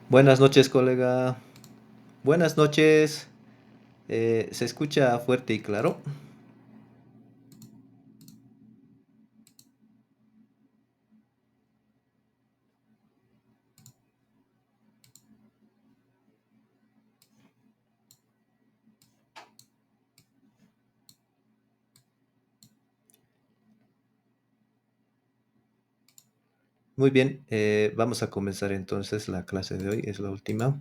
Buenas noches, colega. Buenas noches. ¿Se escucha fuerte y claro? Muy bien, vamos a comenzar entonces la clase de hoy, es la última,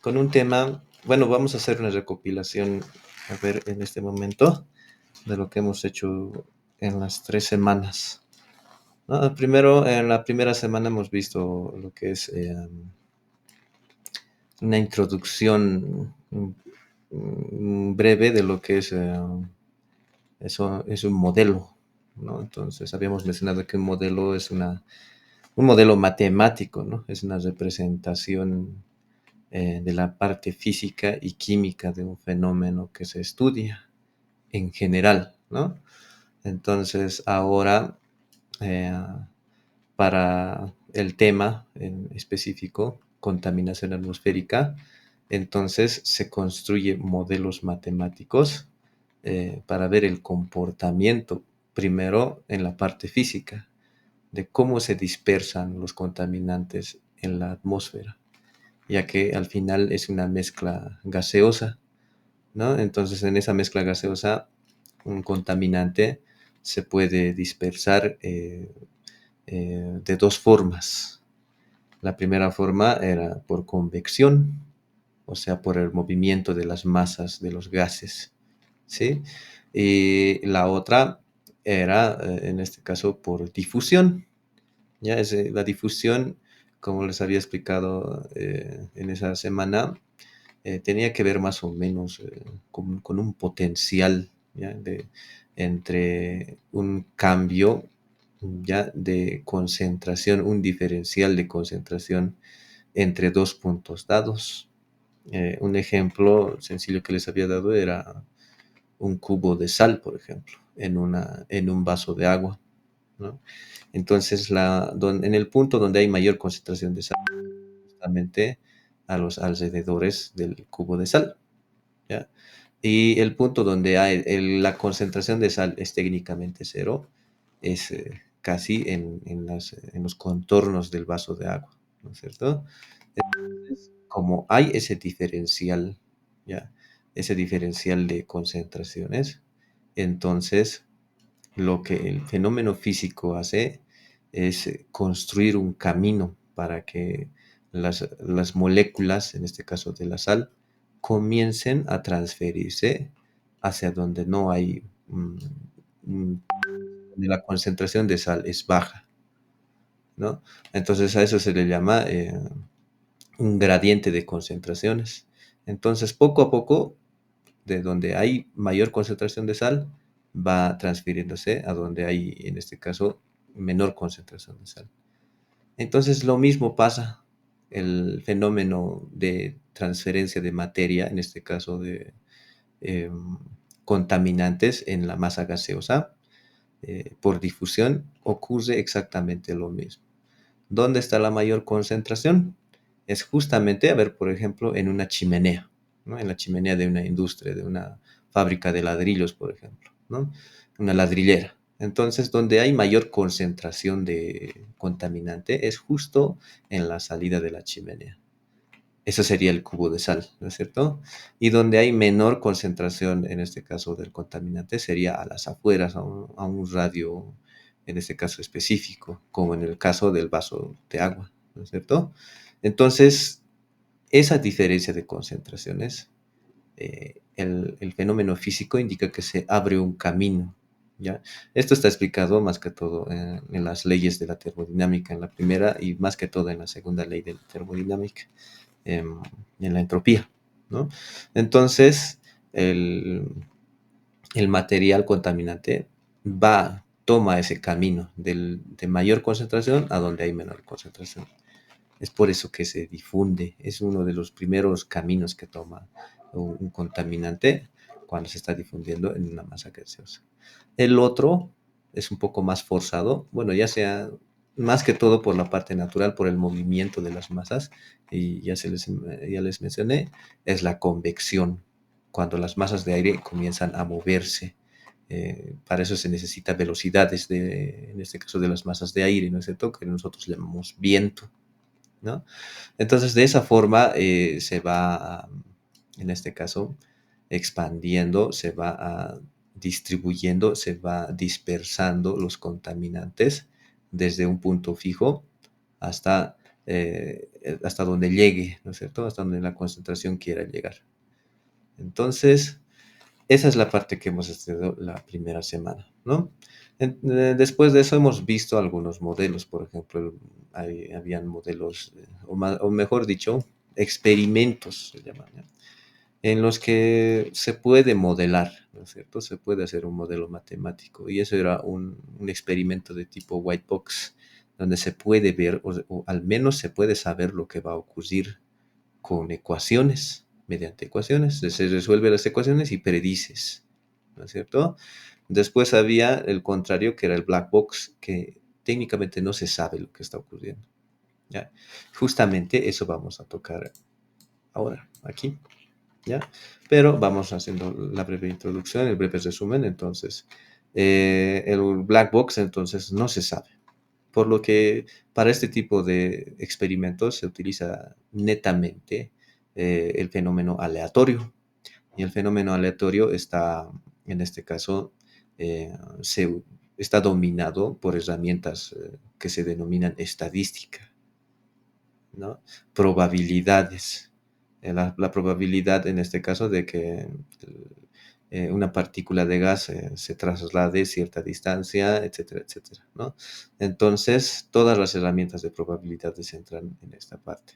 con un tema, bueno, vamos a hacer una recopilación, a ver, en este momento, de lo que hemos hecho en las 3 semanas, ¿no? Primero, en la primera semana hemos visto lo que es una introducción breve de lo que es eso es un modelo, ¿no? Entonces habíamos mencionado que un modelo es un modelo matemático, ¿no? Es una representación de la parte física y química de un fenómeno que se estudia en general, ¿no? Entonces ahora, eh, para el tema en específico, contaminación atmosférica, entonces se construye modelos matemáticos para ver el comportamiento, primero en la parte física, de cómo se dispersan los contaminantes en la atmósfera, ya que al final es una mezcla gaseosa, ¿no? Entonces en esa mezcla gaseosa, un contaminante se puede dispersar de dos formas. La primera forma era por convección, o sea, por el movimiento de las masas de los gases, ¿sí? Y la otra era, en este caso, por difusión. Ya la difusión, como les había explicado en esa semana, tenía que ver más o menos con un potencial, ¿ya? Entre un cambio, ya, de concentración, un diferencial de concentración entre dos puntos dados. Un ejemplo sencillo que les había dado era un cubo de sal, por ejemplo, en un vaso de agua, ¿no? Entonces, en el punto donde hay mayor concentración de sal, justamente a los alrededores del cubo de sal, ¿ya? Y el punto donde hay la concentración de sal es técnicamente cero, es casi en los contornos del vaso de agua, ¿no es cierto? Entonces, como hay ese diferencial, ¿ya? Ese diferencial de concentraciones, entonces lo que el fenómeno físico hace es construir un camino para que las moléculas, en este caso de la sal, comiencen a transferirse hacia donde no hay, donde la concentración de sal es baja, ¿no? Entonces a eso se le llama un gradiente de concentraciones. Entonces, poco a poco, de donde hay mayor concentración de sal, va transfiriéndose a donde hay, en este caso, menor concentración de sal. Entonces, lo mismo pasa, el fenómeno de transferencia de materia, en este caso de eh, contaminantes en la masa gaseosa, por difusión, ocurre exactamente lo mismo. ¿Dónde está la mayor concentración? Es justamente, a ver, por ejemplo, en una chimenea, ¿no? En la chimenea de una industria, de una fábrica de ladrillos, por ejemplo, ¿no? Una ladrillera. Entonces, donde hay mayor concentración de contaminante es justo en la salida de la chimenea. Eso sería el cubo de sal, ¿no es cierto? Y donde hay menor concentración, en este caso del contaminante, sería a las afueras, a un radio, en este caso específico, como en el caso del vaso de agua, ¿no es cierto? Entonces, esa diferencia de concentraciones, el fenómeno físico indica que se abre un camino, ¿ya? Esto está explicado más que todo en las leyes de la termodinámica, en la primera y más que todo en la segunda ley de la termodinámica, em, en la entropía, ¿no? Entonces, el, el material contaminante toma ese camino de mayor concentración a donde hay menor concentración. Es por eso que se difunde, es uno de los primeros caminos que toma un contaminante cuando se está difundiendo en una masa gaseosa. El otro es un poco más forzado, bueno, ya sea más que todo por la parte natural, por el movimiento de las masas, y ya les mencioné, es la convección, cuando las masas de aire comienzan a moverse. Para eso se necesita velocidades, en este caso de las masas de aire, ¿no es cierto? Que nosotros llamamos viento, ¿no? Entonces, de esa forma se va, en este caso, expandiendo, se va distribuyendo, se va dispersando los contaminantes desde un punto fijo hasta, hasta donde llegue, ¿no es cierto? Hasta donde la concentración quiera llegar. Entonces, esa es la parte que hemos estudiado la primera semana, ¿no? Después de eso hemos visto algunos modelos, por ejemplo, habían modelos, o mejor dicho, experimentos, se llaman, ¿ya? En los que se puede modelar, ¿no es cierto? Se puede hacer un modelo matemático. Y eso era un experimento de tipo white box, donde se puede ver, o al menos se puede saber lo que va a ocurrir con ecuaciones, mediante ecuaciones. Se resuelven las ecuaciones y predices, ¿no es cierto? Después había el contrario, que era el black box, que técnicamente no se sabe lo que está ocurriendo. ¿Ya? Justamente eso vamos a tocar ahora, aquí, ¿ya? Pero vamos haciendo la breve introducción, el breve resumen. Entonces, el black box, entonces, no se sabe. Por lo que para este tipo de experimentos se utiliza netamente el fenómeno aleatorio. Y el fenómeno aleatorio está, en este caso, se, está dominado por herramientas que se denominan estadística, ¿no? Probabilidades. La probabilidad en este caso de que una partícula de gas se traslade cierta distancia, etcétera, etcétera, ¿no? Entonces, todas las herramientas de probabilidades entran en esta parte.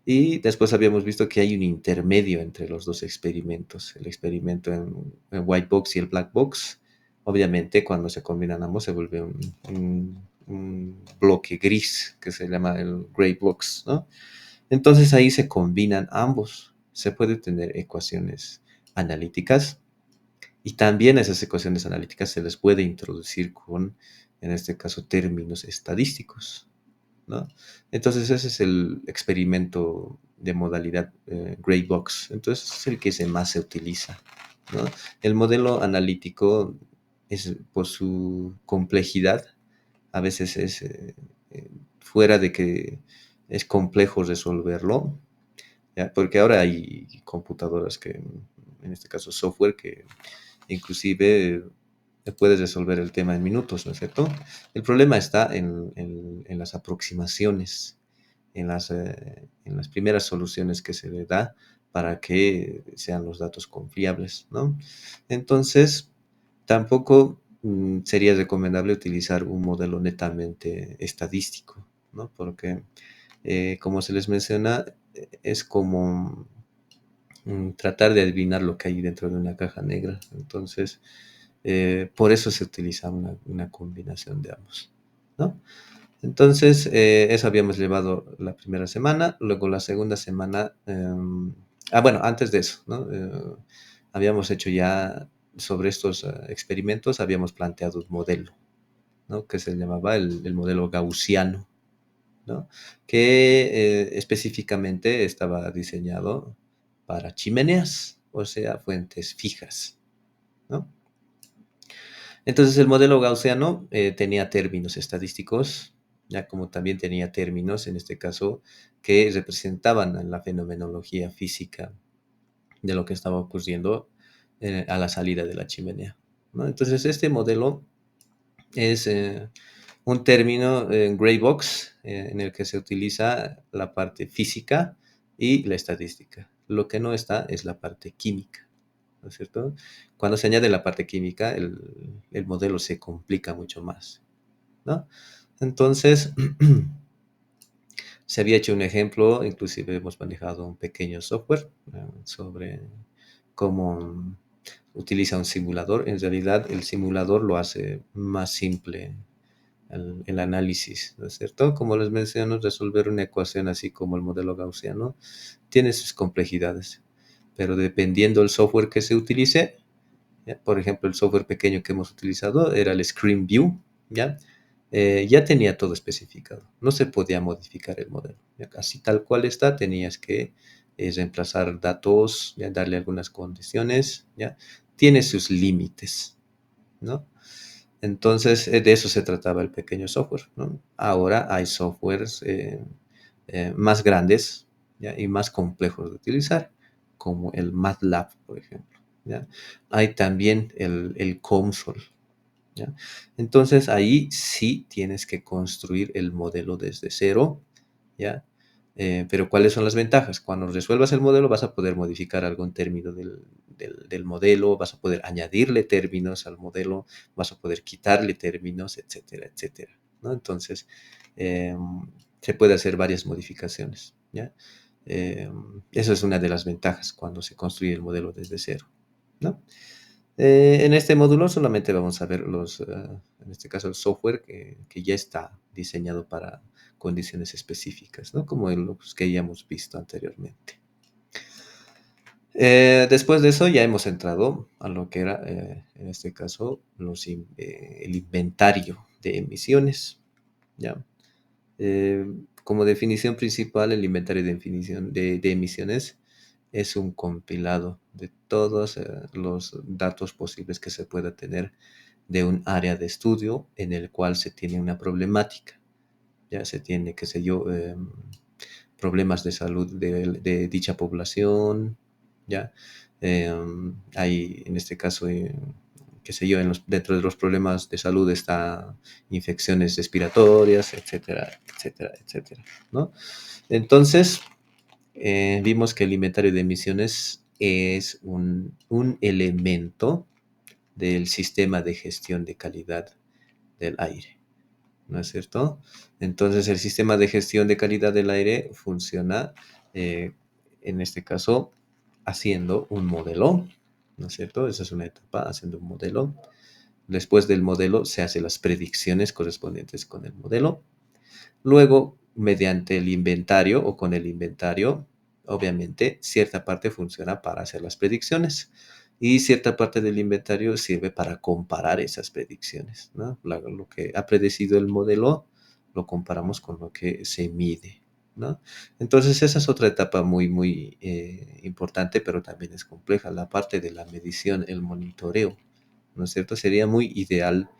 Y después habíamos visto que hay un intermedio entre los dos experimentos, el experimento en white box y el black box. Obviamente, cuando se combinan ambos se vuelve un bloque gris que se llama el gray box, ¿no? Entonces ahí se combinan ambos. Se puede tener ecuaciones analíticas y también esas ecuaciones analíticas se les puede introducir con, en este caso, términos estadísticos, ¿no? Entonces ese es el experimento de modalidad gray box. Entonces es el que más se utiliza, ¿no? El modelo analítico es, por su complejidad, a veces es fuera de que es complejo resolverlo, ¿ya? Porque ahora hay computadoras que, en este caso software, que inclusive puedes resolver el tema en minutos, ¿no es cierto? El problema está en las aproximaciones, en las primeras soluciones que se le da para que sean los datos confiables, ¿no? Entonces, tampoco sería recomendable utilizar un modelo netamente estadístico, ¿no? Porque, como se les menciona, es como tratar de adivinar lo que hay dentro de una caja negra. Entonces, por eso se utiliza una combinación de ambos, ¿no? Entonces, eso habíamos llevado la primera semana. Luego la segunda semana, bueno, antes de eso, ¿no? Habíamos hecho ya sobre estos experimentos, habíamos planteado un modelo, ¿no? Que se llamaba el modelo gaussiano, ¿no? Que específicamente estaba diseñado para chimeneas, o sea, fuentes fijas, ¿no? Entonces el modelo gaussiano tenía términos estadísticos ya como también tenía términos, en este caso, que representaban la fenomenología física de lo que estaba ocurriendo a la salida de la chimenea, ¿no? Entonces, este modelo es un término gray box en el que se utiliza la parte física y la estadística. Lo que no está es la parte química, ¿no es cierto? Cuando se añade la parte química, el modelo se complica mucho más, ¿no? Entonces, se había hecho un ejemplo, inclusive hemos manejado un pequeño software sobre cómo utiliza un simulador. En realidad, el simulador lo hace más simple el análisis, ¿no es cierto? Como les menciono, resolver una ecuación así como el modelo gaussiano tiene sus complejidades, pero dependiendo del software que se utilice, ¿ya? Por ejemplo, el software pequeño que hemos utilizado era el ScreenView, ¿ya? Ya tenía todo especificado, no se podía modificar el modelo, ¿ya? Así tal cual está, tenías que reemplazar datos, ¿ya? Darle algunas condiciones, ¿ya? Tiene sus límites, ¿no? Entonces, de eso se trataba el pequeño software, ¿no? Ahora hay softwares más grandes, ¿ya? Y más complejos de utilizar, como el MATLAB, por ejemplo, ¿ya? Hay también el COMSOL, ¿ya? Entonces, ahí sí tienes que construir el modelo desde cero, ¿ya? Pero ¿cuáles son las ventajas? Cuando resuelvas el modelo vas a poder modificar algún término del modelo, vas a poder añadirle términos al modelo, vas a poder quitarle términos, etcétera, etcétera, ¿no? Entonces, eh, se puede hacer varias modificaciones, ¿ya? Eh, Eso es una de las ventajas cuando se construye el modelo desde cero, ¿no? En este módulo solamente vamos a ver en este caso, el software que ya está diseñado para condiciones específicas, ¿no? Como los que ya hemos visto anteriormente. Después de eso ya hemos entrado a lo que era, en este caso, el inventario de emisiones, ¿ya? Eh, Como definición principal, el inventario de emisiones es un compilado de todos los datos posibles que se pueda tener de un área de estudio en el cual se tiene una problemática. Ya se tiene, qué sé yo, problemas de salud de dicha población, ¿ya? Hay, en este caso, qué sé yo, dentro de los problemas de salud está infecciones respiratorias, etcétera, etcétera, etcétera, ¿no? Entonces, vimos que el inventario de emisiones es un elemento del sistema de gestión de calidad del aire, ¿no es cierto? Entonces, el sistema de gestión de calidad del aire funciona, eh, en este caso, haciendo un modelo, ¿no es cierto? Esa es una etapa, haciendo un modelo. Después del modelo se hacen las predicciones correspondientes con el modelo. Luego, mediante el inventario o con el inventario, obviamente, cierta parte funciona para hacer las predicciones y cierta parte del inventario sirve para comparar esas predicciones, ¿no? Lo que ha predecido el modelo lo comparamos con lo que se mide, ¿no? Entonces, esa es otra etapa muy, muy importante, pero también es compleja, la parte de la medición, el monitoreo, ¿no es cierto? Sería muy ideal,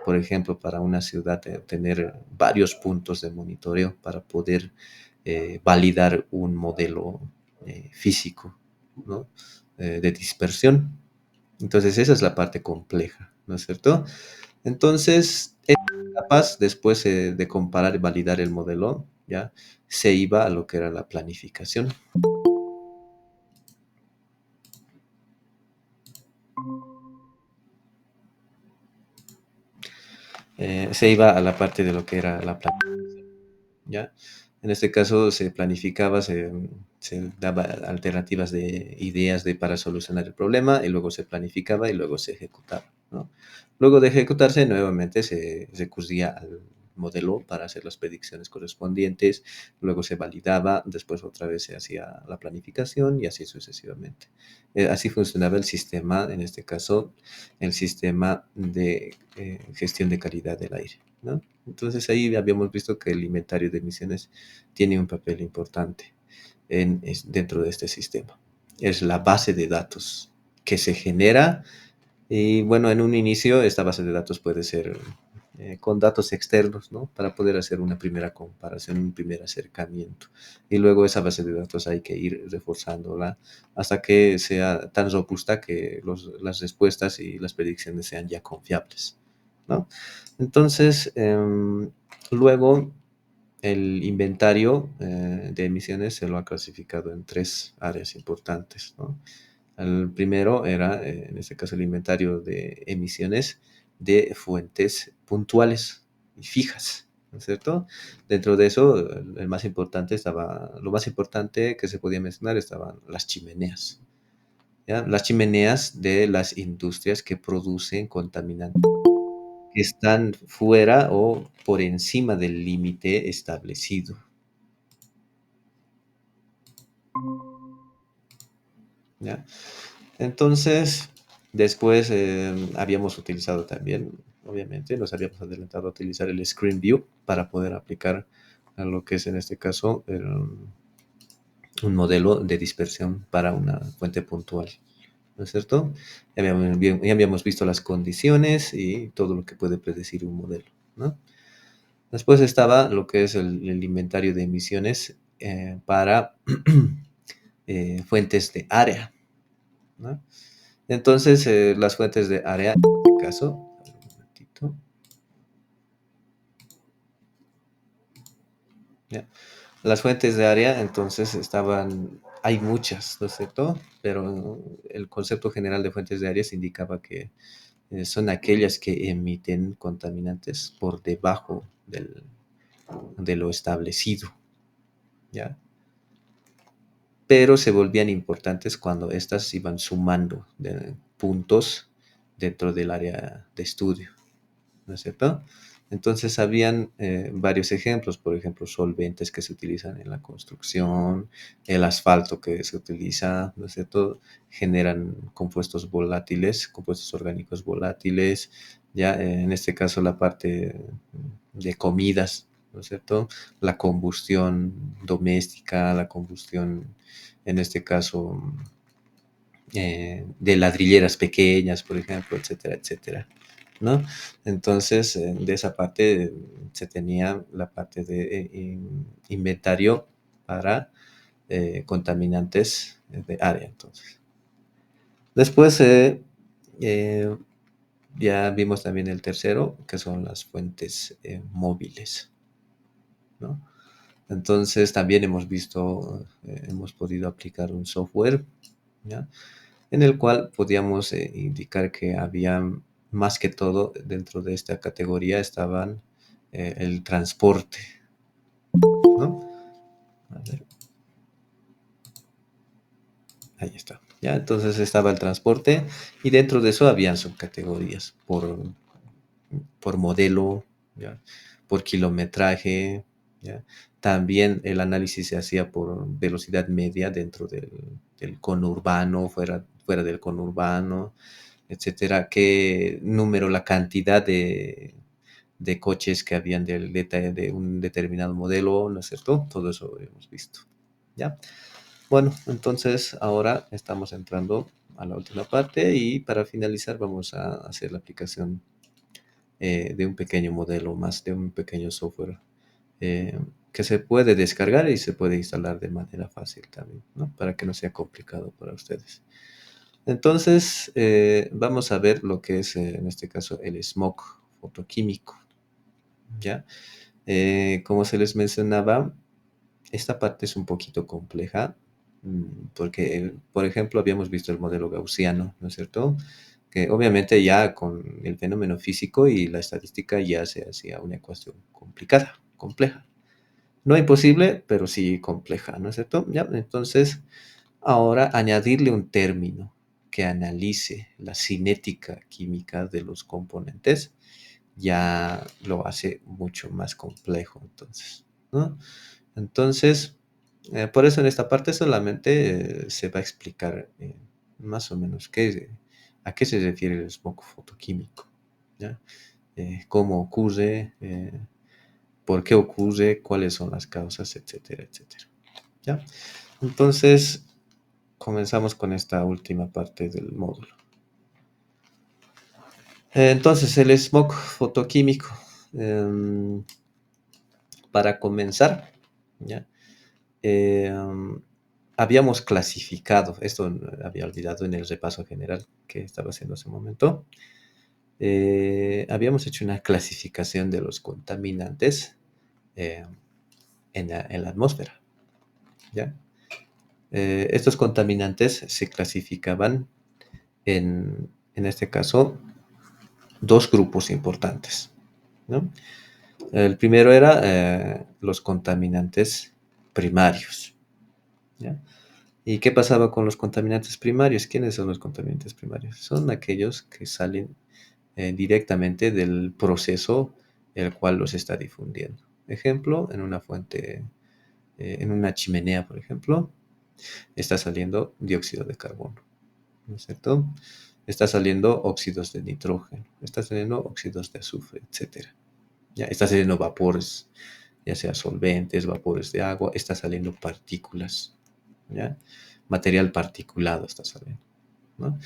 por ejemplo, para una ciudad tener varios puntos de monitoreo para poder validar un modelo físico, ¿no? De dispersión. Entonces, esa es la parte compleja, ¿no es cierto? Entonces, capaz después de comparar y validar el modelo, ya se iba a lo que era la planificación. Se iba a la parte de lo que era la planificación, ¿ya? En este caso se planificaba, se daba alternativas de ideas para solucionar el problema y luego se planificaba y luego se ejecutaba, ¿no? Luego de ejecutarse, nuevamente se recurría al modelo para hacer las predicciones correspondientes, luego se validaba, después otra vez se hacía la planificación y así sucesivamente. Así funcionaba el sistema, en este caso, el sistema de gestión de calidad del aire, ¿no? Entonces ahí habíamos visto que el inventario de emisiones tiene un papel importante dentro de este sistema. Es la base de datos que se genera y bueno, en un inicio esta base de datos puede ser con datos externos, ¿no? Para poder hacer una primera comparación, un primer acercamiento. Y luego esa base de datos hay que ir reforzándola hasta que sea tan robusta que las respuestas y las predicciones sean ya confiables, ¿no? Entonces, luego el inventario de emisiones se lo ha clasificado en tres áreas importantes, ¿no? El primero era, en este caso, el inventario de emisiones de fuentes puntuales y fijas, ¿no es cierto? Dentro de eso, el más importante estaba, lo más importante que se podía mencionar estaban las chimeneas, ¿ya? Las chimeneas de las industrias que producen contaminantes que están fuera o por encima del límite establecido, ¿ya? Entonces, después habíamos utilizado también, obviamente, nos habíamos adelantado a utilizar el Screen View para poder aplicar a lo que es en este caso un modelo de dispersión para una fuente puntual, ¿no es cierto? Ya habíamos visto las condiciones y todo lo que puede predecir un modelo, ¿no? Después estaba lo que es el inventario de emisiones para fuentes de área, ¿no? Entonces, las fuentes de área, en este caso, a ver, un momentito, ¿ya? Las fuentes de área, entonces, hay muchas, ¿no es cierto? Pero el concepto general de fuentes de área se indicaba que son aquellas que emiten contaminantes por debajo de lo establecido, ¿ya? Pero se volvían importantes cuando éstas iban sumando puntos dentro del área de estudio, ¿no es cierto? Entonces habían varios ejemplos, por ejemplo, solventes que se utilizan en la construcción, el asfalto que se utiliza, ¿no es cierto? Generan compuestos volátiles, compuestos orgánicos volátiles, ya en este caso la parte de comidas, ¿no es cierto? La combustión doméstica, la combustión, en este caso, de ladrilleras pequeñas, por ejemplo, etcétera, etcétera, ¿no? Entonces, de esa parte se tenía la parte de inventario para contaminantes de área, entonces. Después, eh, ya vimos también el tercero, que son las fuentes móviles, ¿no? Entonces, también hemos visto, hemos podido aplicar un software, ¿ya? En el cual podíamos indicar que había más que todo dentro de esta categoría estaban el transporte, ¿no? A ver, ahí está. Ya, entonces estaba el transporte y dentro de eso habían subcategorías por modelo, ¿ya? Por kilometraje, ¿ya? También el análisis se hacía por velocidad media dentro del conurbano, fuera del conurbano, etcétera, qué número, la cantidad de coches que habían de un determinado modelo, ¿no es cierto? Todo eso hemos visto, ¿ya? Bueno, entonces ahora estamos entrando a la última parte y para finalizar vamos a hacer la aplicación de un pequeño modelo más, de un pequeño software eh, que se puede descargar y se puede instalar de manera fácil también, ¿no? Para que no sea complicado para ustedes. Entonces, vamos a ver lo que es, en este caso, el smog fotoquímico, ¿ya? Como se les mencionaba, esta parte es un poquito compleja, porque, por ejemplo, habíamos visto el modelo gaussiano, ¿no es cierto? Que obviamente ya con el fenómeno físico y la estadística ya se hacía una ecuación complicada, compleja. No imposible, pero sí compleja, ¿no es cierto? Ya, entonces, ahora añadirle un término que analice la cinética química de los componentes ya lo hace mucho más complejo, entonces, ¿no? Entonces, por eso en esta parte solamente se va a explicar más o menos a qué se refiere el smog fotoquímico, ¿ya? Cómo ocurre, por qué ocurre, cuáles son las causas, etcétera, etcétera, ¿ya? Entonces, comenzamos con esta última parte del módulo. Entonces, el smog fotoquímico. Em, para comenzar, ¿ya? Em, habíamos clasificado, esto había olvidado en el repaso general que estaba haciendo hace un momento. Habíamos hecho una clasificación de los contaminantes eh, en la atmósfera, ¿ya? Estos contaminantes se clasificaban en este caso, dos grupos importantes, ¿no? El primero era los contaminantes primarios, ¿ya? ¿Y qué pasaba con los contaminantes primarios? ¿Quiénes son los contaminantes primarios? Son aquellos que salen directamente del proceso el cual los está difundiendo. Ejemplo, en una fuente, en una chimenea, por ejemplo, está saliendo dióxido de carbono, ¿no es cierto? Está saliendo óxidos de nitrógeno, está saliendo óxidos de azufre, etcétera. Ya está saliendo vapores, ya sea solventes, vapores de agua, está saliendo partículas, ¿ya? Material particulado está saliendo, ¿no?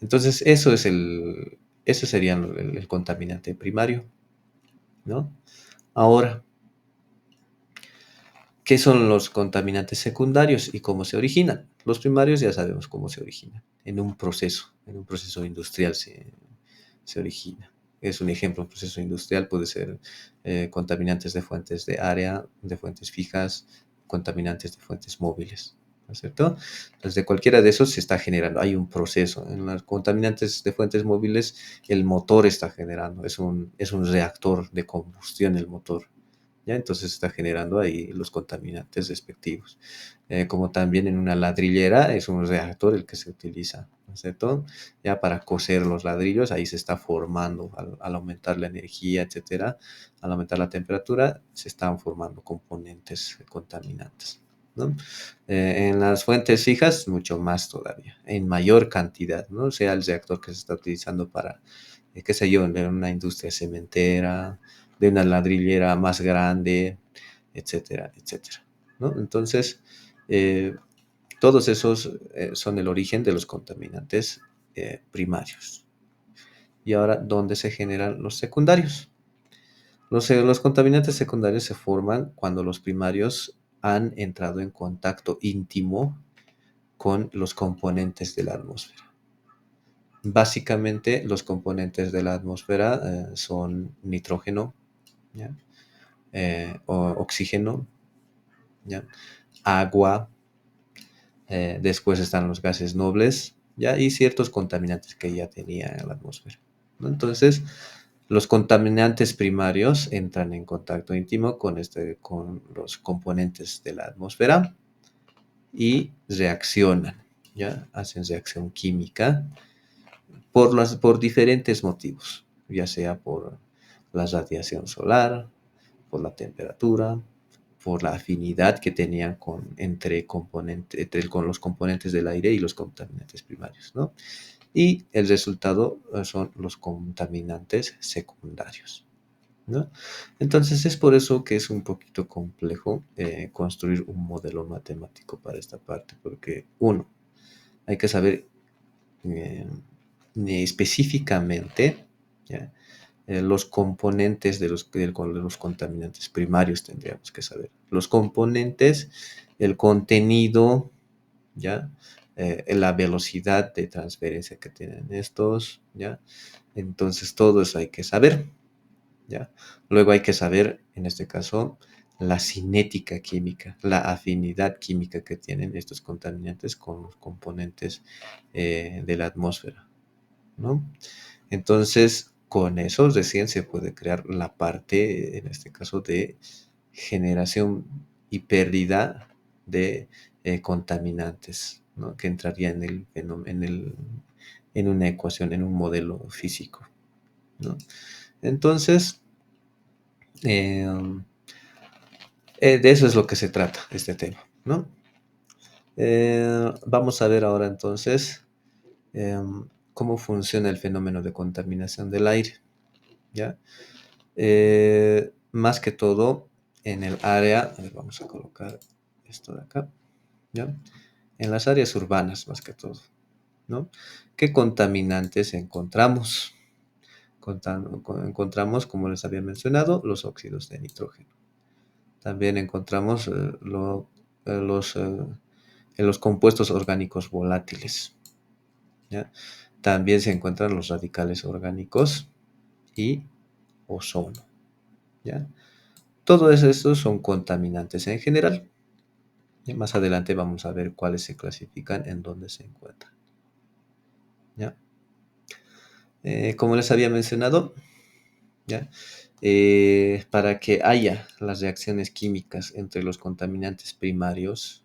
Entonces, eso sería el contaminante primario, ¿no? Ahora, ¿qué son los contaminantes secundarios y cómo se originan? Los primarios ya sabemos cómo se originan. En un proceso industrial se origina. Es un ejemplo, un proceso industrial puede ser contaminantes de fuentes de área, de fuentes fijas, contaminantes de fuentes móviles, ¿no es cierto? Entonces, de cualquiera de esos se está generando, hay un proceso. En los contaminantes de fuentes móviles, el motor está generando, es un reactor de combustión el motor. ¿Ya? Entonces está generando ahí los contaminantes respectivos. Como también en una ladrillera es un reactor el que se utiliza, ¿no es cierto? Ya para coser los ladrillos, ahí se está formando, al aumentar la energía, etcétera, al aumentar la temperatura, se están formando componentes contaminantes, ¿no? En las fuentes fijas, mucho más todavía, en mayor cantidad, ¿no? Sea el reactor que se está utilizando para, qué sé yo, en una industria cementera, de una ladrillera más grande, etcétera, etcétera, ¿no? Entonces, eh, todos esos son el origen de los contaminantes primarios. Y ahora, ¿dónde se generan los secundarios? Los contaminantes secundarios se forman cuando los primarios han entrado en contacto íntimo con los componentes de la atmósfera. Básicamente, los componentes de la atmósfera son nitrógeno, ¿ya? Oxígeno, ¿ya? Agua, después están los gases nobles, ¿ya? Y ciertos contaminantes que ya tenía en la atmósfera, ¿no? Entonces, los contaminantes primarios entran en contacto íntimo con los componentes de la atmósfera y reaccionan, ¿ya? Hacen reacción química por diferentes motivos, ya sea por la radiación solar, por la temperatura, por la afinidad que tenían con los componentes del aire y los contaminantes primarios, ¿no? Y el resultado son los contaminantes secundarios, ¿no? Entonces es por eso que es un poquito complejo construir un modelo matemático para esta parte, porque uno, hay que saber eh, específicamente, ¿ya? Los componentes de los contaminantes primarios tendríamos que saber. Los componentes, el contenido, ¿ya? La velocidad de transferencia que tienen estos, ¿ya? Entonces todo eso hay que saber, ¿ya? Luego hay que saber, en este caso, la cinética química, la afinidad química que tienen estos contaminantes con los componentes de la atmósfera, ¿no? Entonces, con eso recién se puede crear la parte, en este caso, de generación y pérdida de contaminantes, ¿no? Que entraría en una ecuación, en un modelo físico, ¿no? Entonces, eh, de eso es lo que se trata este tema, ¿no? Vamos a ver ahora entonces cómo funciona el fenómeno de contaminación del aire, ¿ya? Más que todo en el área, a ver, vamos a colocar esto de acá, ¿ya? En las áreas urbanas, más que todo, ¿no? ¿Qué contaminantes encontramos? encontramos, como les había mencionado, los óxidos de nitrógeno. También encontramos en los compuestos orgánicos volátiles, ¿ya? También se encuentran los radicales orgánicos y ozono, ¿ya? Todos estos son contaminantes en general. Y más adelante vamos a ver cuáles se clasifican en dónde se encuentran, ¿ya? Como les había mencionado, ¿ya? Para que haya las reacciones químicas entre los contaminantes primarios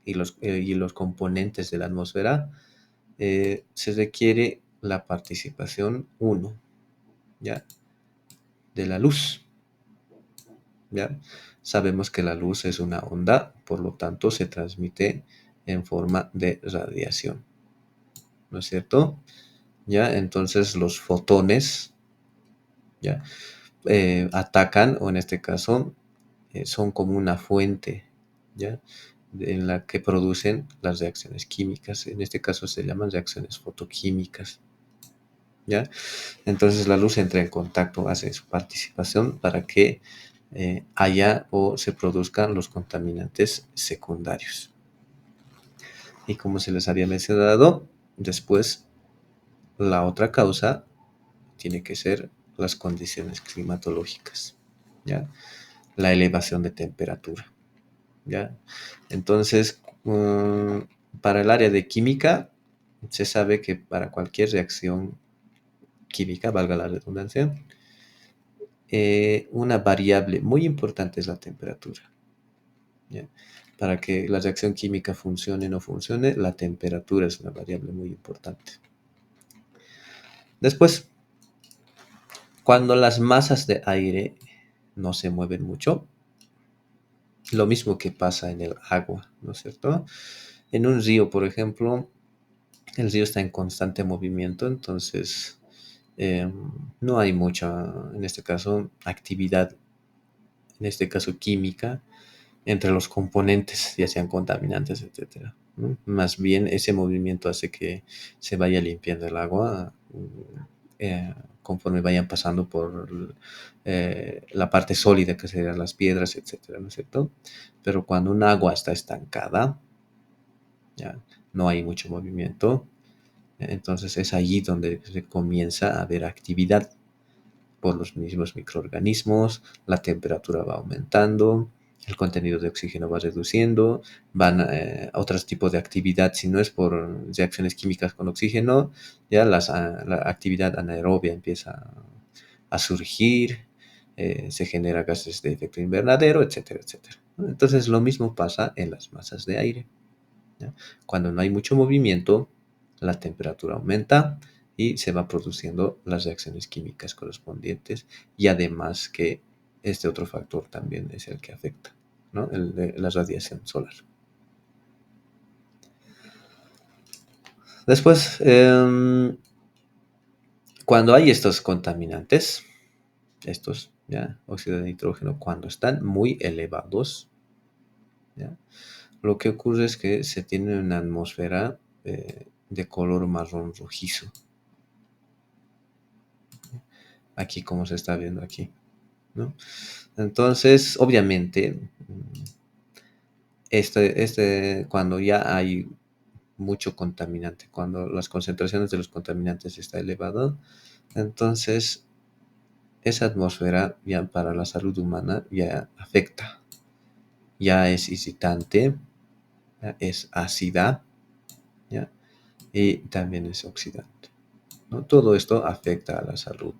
y los componentes de la atmósfera, se requiere la participación, uno, ¿ya? De la luz, ¿ya? Sabemos que la luz es una onda, por lo tanto se transmite en forma de radiación, ¿no es cierto? ¿Ya? Entonces los fotones, ¿ya? Atacan, o en este caso, son como una fuente, ¿ya? En la que producen las reacciones químicas. En este caso se llaman reacciones fotoquímicas, ¿ya? Entonces la luz entra en contacto, hace su participación para que haya o se produzcan los contaminantes secundarios. Y como se les había mencionado, después la otra causa tiene que ser las condiciones climatológicas, ¿ya? La elevación de temperatura, ¿ya? Entonces, para el área de química, se sabe que para cualquier reacción química, valga la redundancia, una variable muy importante es la temperatura, ¿ya? Para que la reacción química funcione o no funcione, la temperatura es una variable muy importante. Después, cuando las masas de aire no se mueven mucho, lo mismo que pasa en el agua, ¿no es cierto? En un río, por ejemplo, el río está en constante movimiento, entonces no hay mucha, en este caso, actividad, en este caso química, entre los componentes, ya sean contaminantes, etcétera, ¿no? Más bien ese movimiento hace que se vaya limpiando el agua conforme vayan pasando por la parte sólida que serían las piedras, etcétera, ¿no es cierto? Pero cuando un agua está estancada, ya no hay mucho movimiento, entonces es allí donde se comienza a haber actividad por los mismos microorganismos, la temperatura va aumentando, el contenido de oxígeno va reduciendo, van a otros tipos de actividad, si no es por reacciones químicas con oxígeno, ya la actividad anaerobia empieza a surgir, se genera gases de efecto invernadero, etcétera, etcétera, ¿no? Entonces lo mismo pasa en las masas de aire, ¿ya? Cuando no hay mucho movimiento, la temperatura aumenta y se va produciendo las reacciones químicas correspondientes, y además que este otro factor también es el que afecta, ¿no? El de la radiación solar. Después, cuando hay estos contaminantes, estos, ¿ya? Óxido de nitrógeno, cuando están muy elevados, ¿ya? Lo que ocurre es que se tiene una atmósfera de color marrón rojizo. Aquí, como se está viendo aquí, ¿no? Entonces, obviamente, cuando ya hay mucho contaminante, cuando las concentraciones de los contaminantes está elevado, entonces esa atmósfera ya para la salud humana ya afecta, ya es irritante, ya es ácida, ¿ya? Y también es oxidante, ¿no? Todo esto afecta a la salud,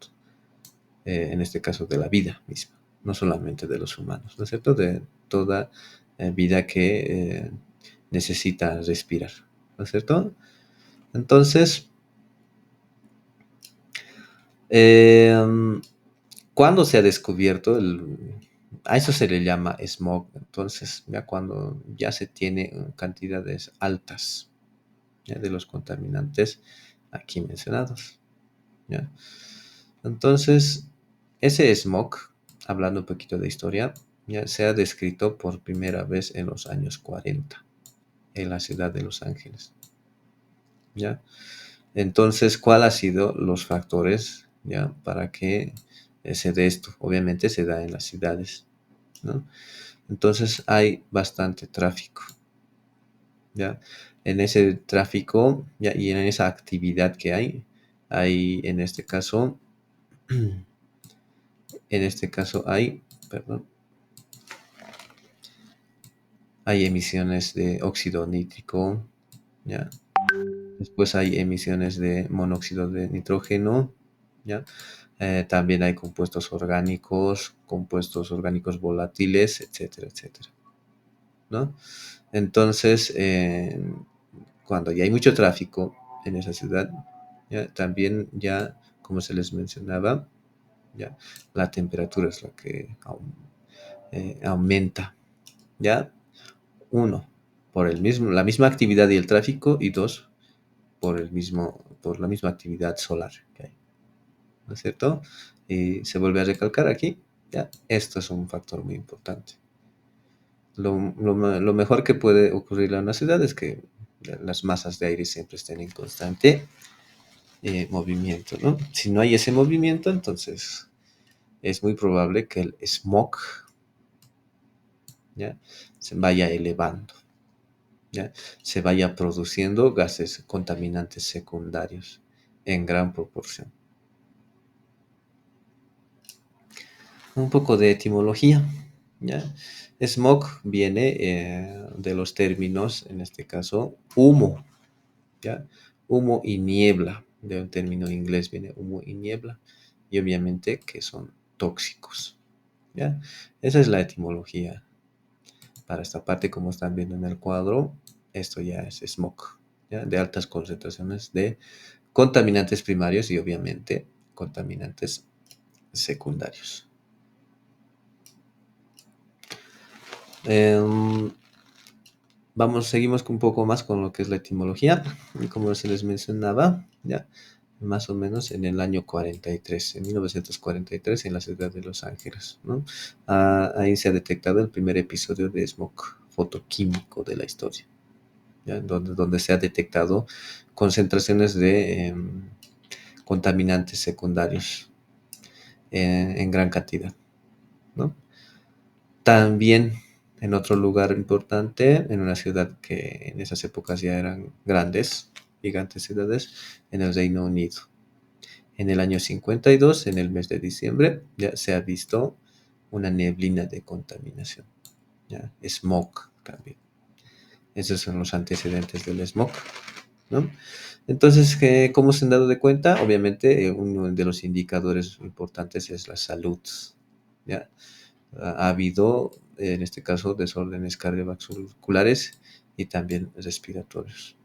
en este caso de la vida misma, no solamente de los humanos, ¿no es cierto? De toda vida que necesita respirar, ¿no es cierto? Entonces, eh, cuando se ha descubierto a eso se le llama smog, entonces ya cuando ya se tiene cantidades altas, ¿ya? De los contaminantes aquí mencionados, ¿ya? Entonces, ese smog, hablando un poquito de historia, ya se ha descrito por primera vez en los años 40 en la ciudad de Los Ángeles, ¿ya? Entonces, ¿cuál ha sido los factores ¿ya? Para que se dé esto. Obviamente se da en las ciudades, ¿no? Entonces hay bastante tráfico, ¿ya? En ese tráfico, ¿ya? Y en esa actividad que hay en este caso, perdón, hay emisiones de óxido nítrico, ¿ya? Después hay emisiones de monóxido de nitrógeno, ¿ya? También hay compuestos orgánicos volátiles, etcétera, etcétera, ¿no? Entonces, cuando ya hay mucho tráfico en esa ciudad, ¿ya? También ya, como se les mencionaba, ya la temperatura es la que aumenta, ¿ya? Uno, por la misma actividad y el tráfico, y dos, por la misma actividad solar que hay, ¿no es cierto? Y se vuelve a recalcar aquí, ya, esto es un factor muy importante. Lo mejor que puede ocurrir en una ciudad es que las masas de aire siempre estén en constante movimiento, ¿no? Si no hay ese movimiento, entonces es muy probable que el smog, ¿ya? Se vaya elevando, ¿ya? Se vaya produciendo gases contaminantes secundarios en gran proporción. Un poco de etimología, ¿ya? Smog viene de los términos, en este caso, humo, ¿ya? Humo y niebla, de un término inglés viene humo y niebla, y obviamente que son tóxicos, ¿ya? Esa es la etimología para esta parte, como están viendo en el cuadro. Esto ya es smog, ¿ya? De altas concentraciones de contaminantes primarios y obviamente contaminantes secundarios. Em, seguimos un poco más con lo que es la etimología. Y como se les mencionaba, ya más o menos en el año 43, en 1943, en la ciudad de Los Ángeles, ¿no? Ahí se ha detectado el primer episodio de smog fotoquímico de la historia, ¿ya? Donde se ha detectado concentraciones de contaminantes secundarios en gran cantidad, ¿no? También en otro lugar importante, en una ciudad que en esas épocas ya eran grandes, gigantes ciudades, en el Reino Unido. En el año 52, en el mes de diciembre, ya se ha visto una neblina de contaminación, ya, smog también. Esos son los antecedentes del smog, ¿no? Entonces, ¿cómo se han dado de cuenta? Obviamente, uno de los indicadores importantes es la salud, ¿ya? Ha habido, en este caso, desórdenes cardiovasculares y también respiratorios.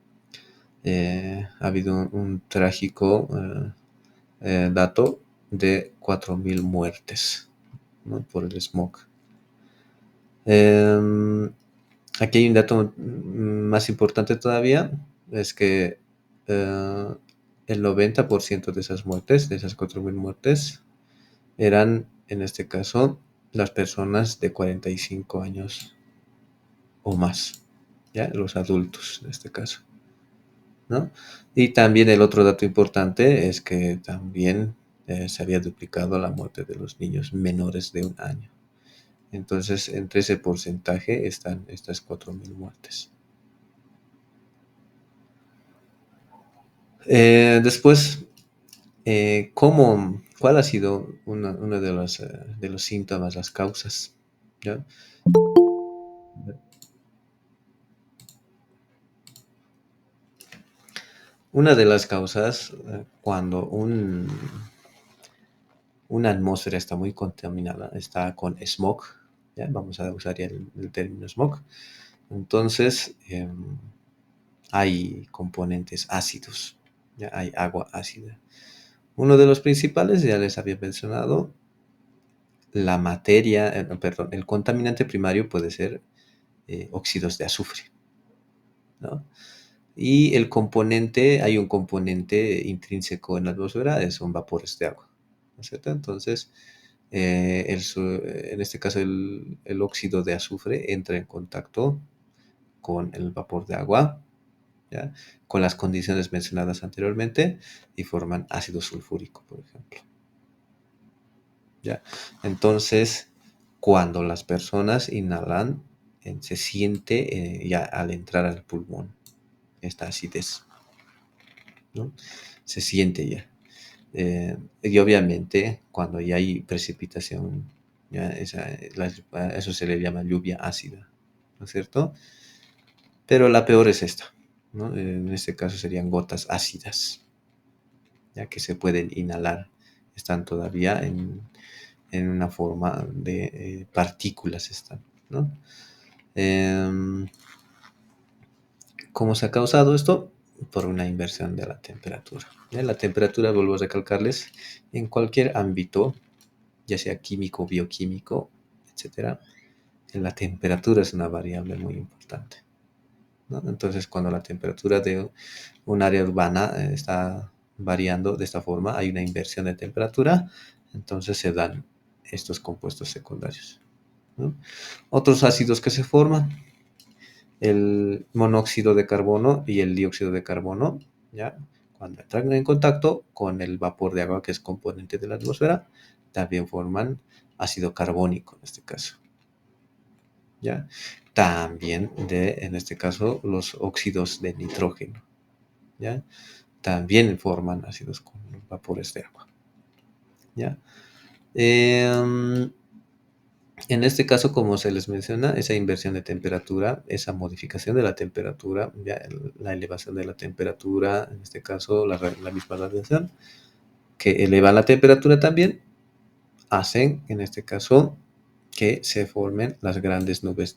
Ha habido un trágico dato de 4.000 muertes, ¿no? Por el smog. Eh, Aquí hay un dato más importante todavía, es que eh, el 90% de esas muertes, de esas 4.000 muertes, eran, en este caso, las personas de 45 años o más, ¿ya? Los adultos, en este caso, ¿no? Y también el otro dato importante es que también se había duplicado la muerte de los niños menores de un año. Entonces, entre ese porcentaje están estas 4.000 muertes. Después, ¿cuál ha sido uno de los síntomas, las causas? ¿Ya? Una de las causas, cuando una atmósfera está muy contaminada, está con smog, ¿ya? Vamos a usar ya el término smog. Entonces, hay componentes ácidos, ¿ya? Hay agua ácida. Uno de los principales, ya les había mencionado, perdón, el contaminante primario puede ser óxidos de azufre, ¿no? Y hay un componente intrínseco en la atmósfera, son vapores de agua, ¿no es cierto? Entonces, en este caso el óxido de azufre entra en contacto con el vapor de agua ¿ya? Con las condiciones mencionadas anteriormente y forman ácido sulfúrico, por ejemplo, ¿ya? Entonces, cuando las personas inhalan, se siente ya al entrar al pulmón esta acidez, ¿no? Se siente ya. Y obviamente, cuando ya hay precipitación, ya eso se le llama lluvia ácida, ¿no es cierto? Pero la peor es esta, ¿no? En este caso serían gotas ácidas, ya que se pueden inhalar. Están todavía en una forma de partículas, están, ¿no? Em, ¿Cómo se ha causado esto? Por una inversión de la temperatura. ¿Ya? La temperatura, vuelvo a recalcarles, en cualquier ámbito, ya sea químico, bioquímico, etcétera, la temperatura es una variable muy importante, ¿no? Entonces, cuando la temperatura de un área urbana está variando de esta forma, hay una inversión de temperatura, entonces se dan estos compuestos secundarios, ¿no? Otros ácidos que se forman, el monóxido de carbono y el dióxido de carbono, ¿ya? Cuando entran en contacto con el vapor de agua, que es componente de la atmósfera, también forman ácido carbónico en este caso, ¿ya? También en este caso, los óxidos de nitrógeno, ¿ya? También forman ácidos con vapores de agua, ¿ya? Em, en este caso, como se les menciona, esa inversión de temperatura, esa modificación de la temperatura, ya la elevación de la temperatura, en este caso la misma radiación, que eleva la temperatura también, hacen, en este caso, que se formen las grandes nubes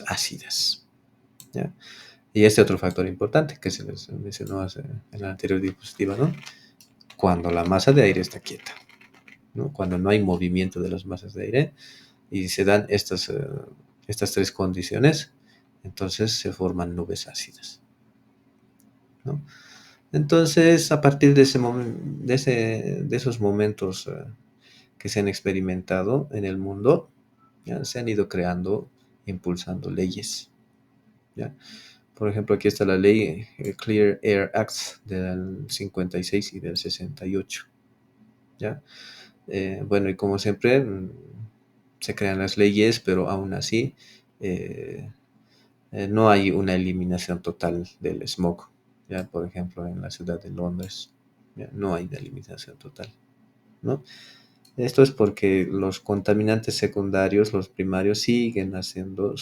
ácidas, ¿ya? Y este otro factor importante que se les mencionó en la anterior diapositiva, ¿no? Cuando la masa de aire está quieta, ¿no? Cuando no hay movimiento de las masas de aire y se dan estas tres condiciones, entonces se forman nubes ácidas, ¿no? Entonces, a partir de de esos momentos que se han experimentado en el mundo, ya, se han ido creando, impulsando leyes, ¿ya? Por ejemplo, aquí está la ley Clear Air Acts del 56 y del 68, ¿ya? Bueno, y como siempre, se crean las leyes, pero aún así eh, no hay una eliminación total del smog. Ya, por ejemplo, en la ciudad de Londres, ya, no hay una eliminación total, ¿no? Esto es porque los contaminantes secundarios, los primarios, siguen haciendo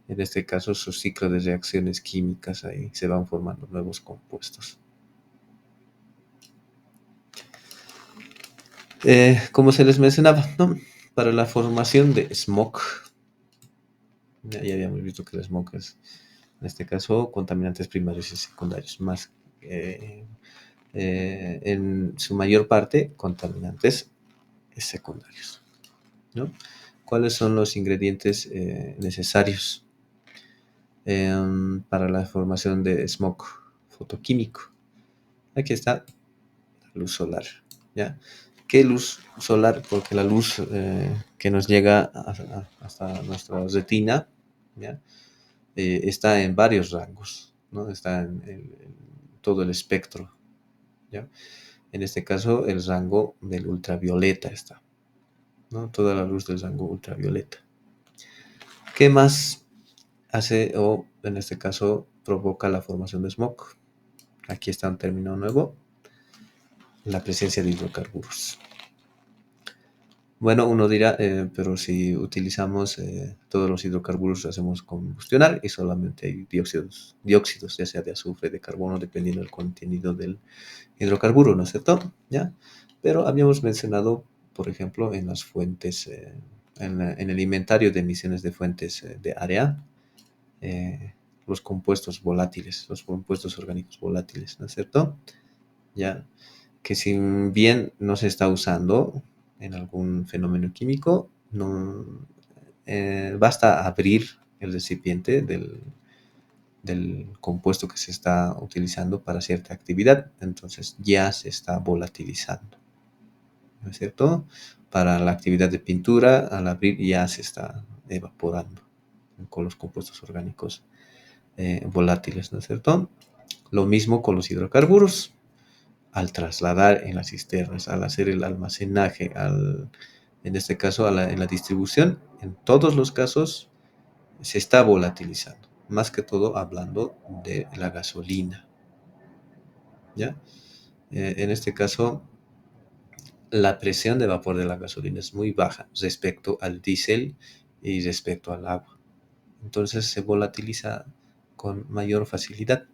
en este caso, su ciclo de reacciones químicas ahí, se van formando nuevos compuestos. Como se les mencionaba, ¿no? Para la formación de smog, ya habíamos visto que el smog es, en este caso, contaminantes primarios y secundarios, más eh, en su mayor parte contaminantes secundarios, ¿no? ¿Cuáles son los ingredientes necesarios para la formación de smog fotoquímico? Aquí está la luz solar, ¿ya? ¿Qué luz solar? Porque la luz que nos llega hasta nuestra retina, ¿ya? Está en varios rangos, ¿no? Está en todo el espectro, ¿ya? En este caso, el rango del ultravioleta está, ¿no? Toda la luz del rango ultravioleta. ¿Qué más hace o, en este caso, provoca la formación de smog? Aquí está un término nuevo, la presencia de hidrocarburos. Bueno, uno dirá, pero si utilizamos todos los hidrocarburos, hacemos combustionar y solamente hay dióxidos, ya sea de azufre, de carbono, dependiendo del contenido del hidrocarburo, ¿no es cierto? ¿Ya? Pero habíamos mencionado, por ejemplo, en las fuentes, en el inventario de emisiones de fuentes de área, eh, los compuestos volátiles, los compuestos orgánicos volátiles, ¿no es cierto? Ya, que si bien no se está usando en algún fenómeno químico, no, basta abrir el recipiente del compuesto que se está utilizando para cierta actividad, entonces ya se está volatilizando, ¿no es cierto? Para la actividad de pintura, al abrir ya se está evaporando con los compuestos orgánicos volátiles, ¿no es cierto? Lo mismo con los hidrocarburos. Al trasladar en las cisternas, al hacer el almacenaje, en este caso en la distribución, en todos los casos se está volatilizando. Más que todo hablando de la gasolina, ¿ya? En este caso, la presión de vapor de la gasolina es muy baja respecto al diésel y respecto al agua. Entonces se volatiliza con mayor facilidad,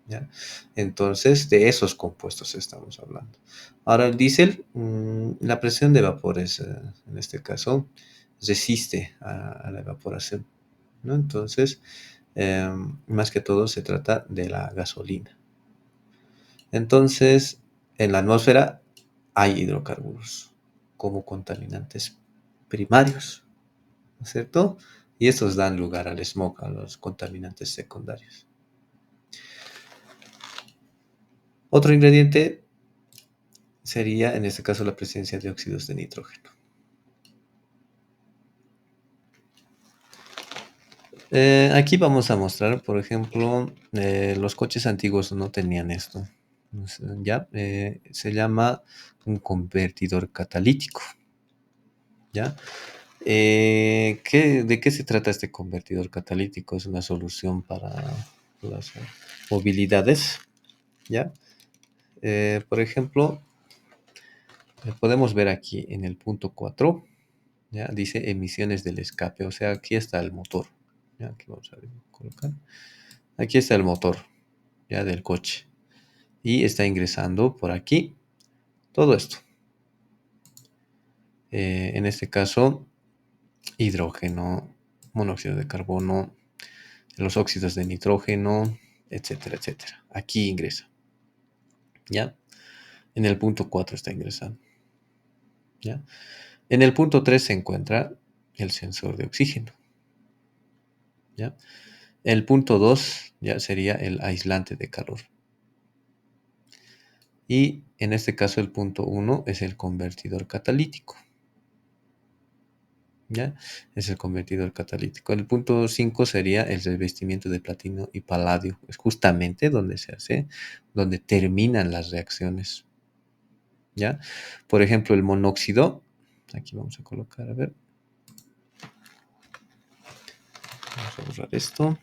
¿ya? Entonces, de esos compuestos estamos hablando. Ahora, el diésel, la presión de vapor es, en este caso, resiste a la evaporación, ¿no? Entonces, más que todo se trata de la gasolina. Entonces, en la atmósfera hay hidrocarburos como contaminantes primarios, ¿no es cierto? Y estos dan lugar al smog, a los contaminantes secundarios. Otro ingrediente sería, en este caso, la presencia de óxidos de nitrógeno. Aquí vamos a mostrar, por ejemplo, los coches antiguos no tenían esto. ¿Ya? Se llama un convertidor catalítico. ¿Ya? ¿De qué se trata este convertidor catalítico? Es una solución para las movilidades. ¿Ya? Por ejemplo, podemos ver aquí en el punto 4, ¿ya? Dice emisiones del escape, o sea, aquí está el motor. ¿Ya? Aquí vamos a colocar. Aquí está el motor, ya, del coche. Y está ingresando por aquí todo esto. En este caso, hidrógeno, monóxido de carbono, los óxidos de nitrógeno, etcétera, etcétera. Aquí ingresa. ¿Ya? En el punto 4 está ingresando. ¿Ya? En el punto 3 se encuentra el sensor de oxígeno. ¿Ya? El punto 2 ya sería el aislante de calor. Y en este caso el punto 1 es el convertidor catalítico. ¿Ya? Es el convertidor catalítico. El punto 5 sería el revestimiento de platino y paladio. Es justamente donde se hace, donde terminan las reacciones. ¿Ya? Por ejemplo, el monóxido. Aquí vamos a colocar, a ver. Vamos a borrar esto.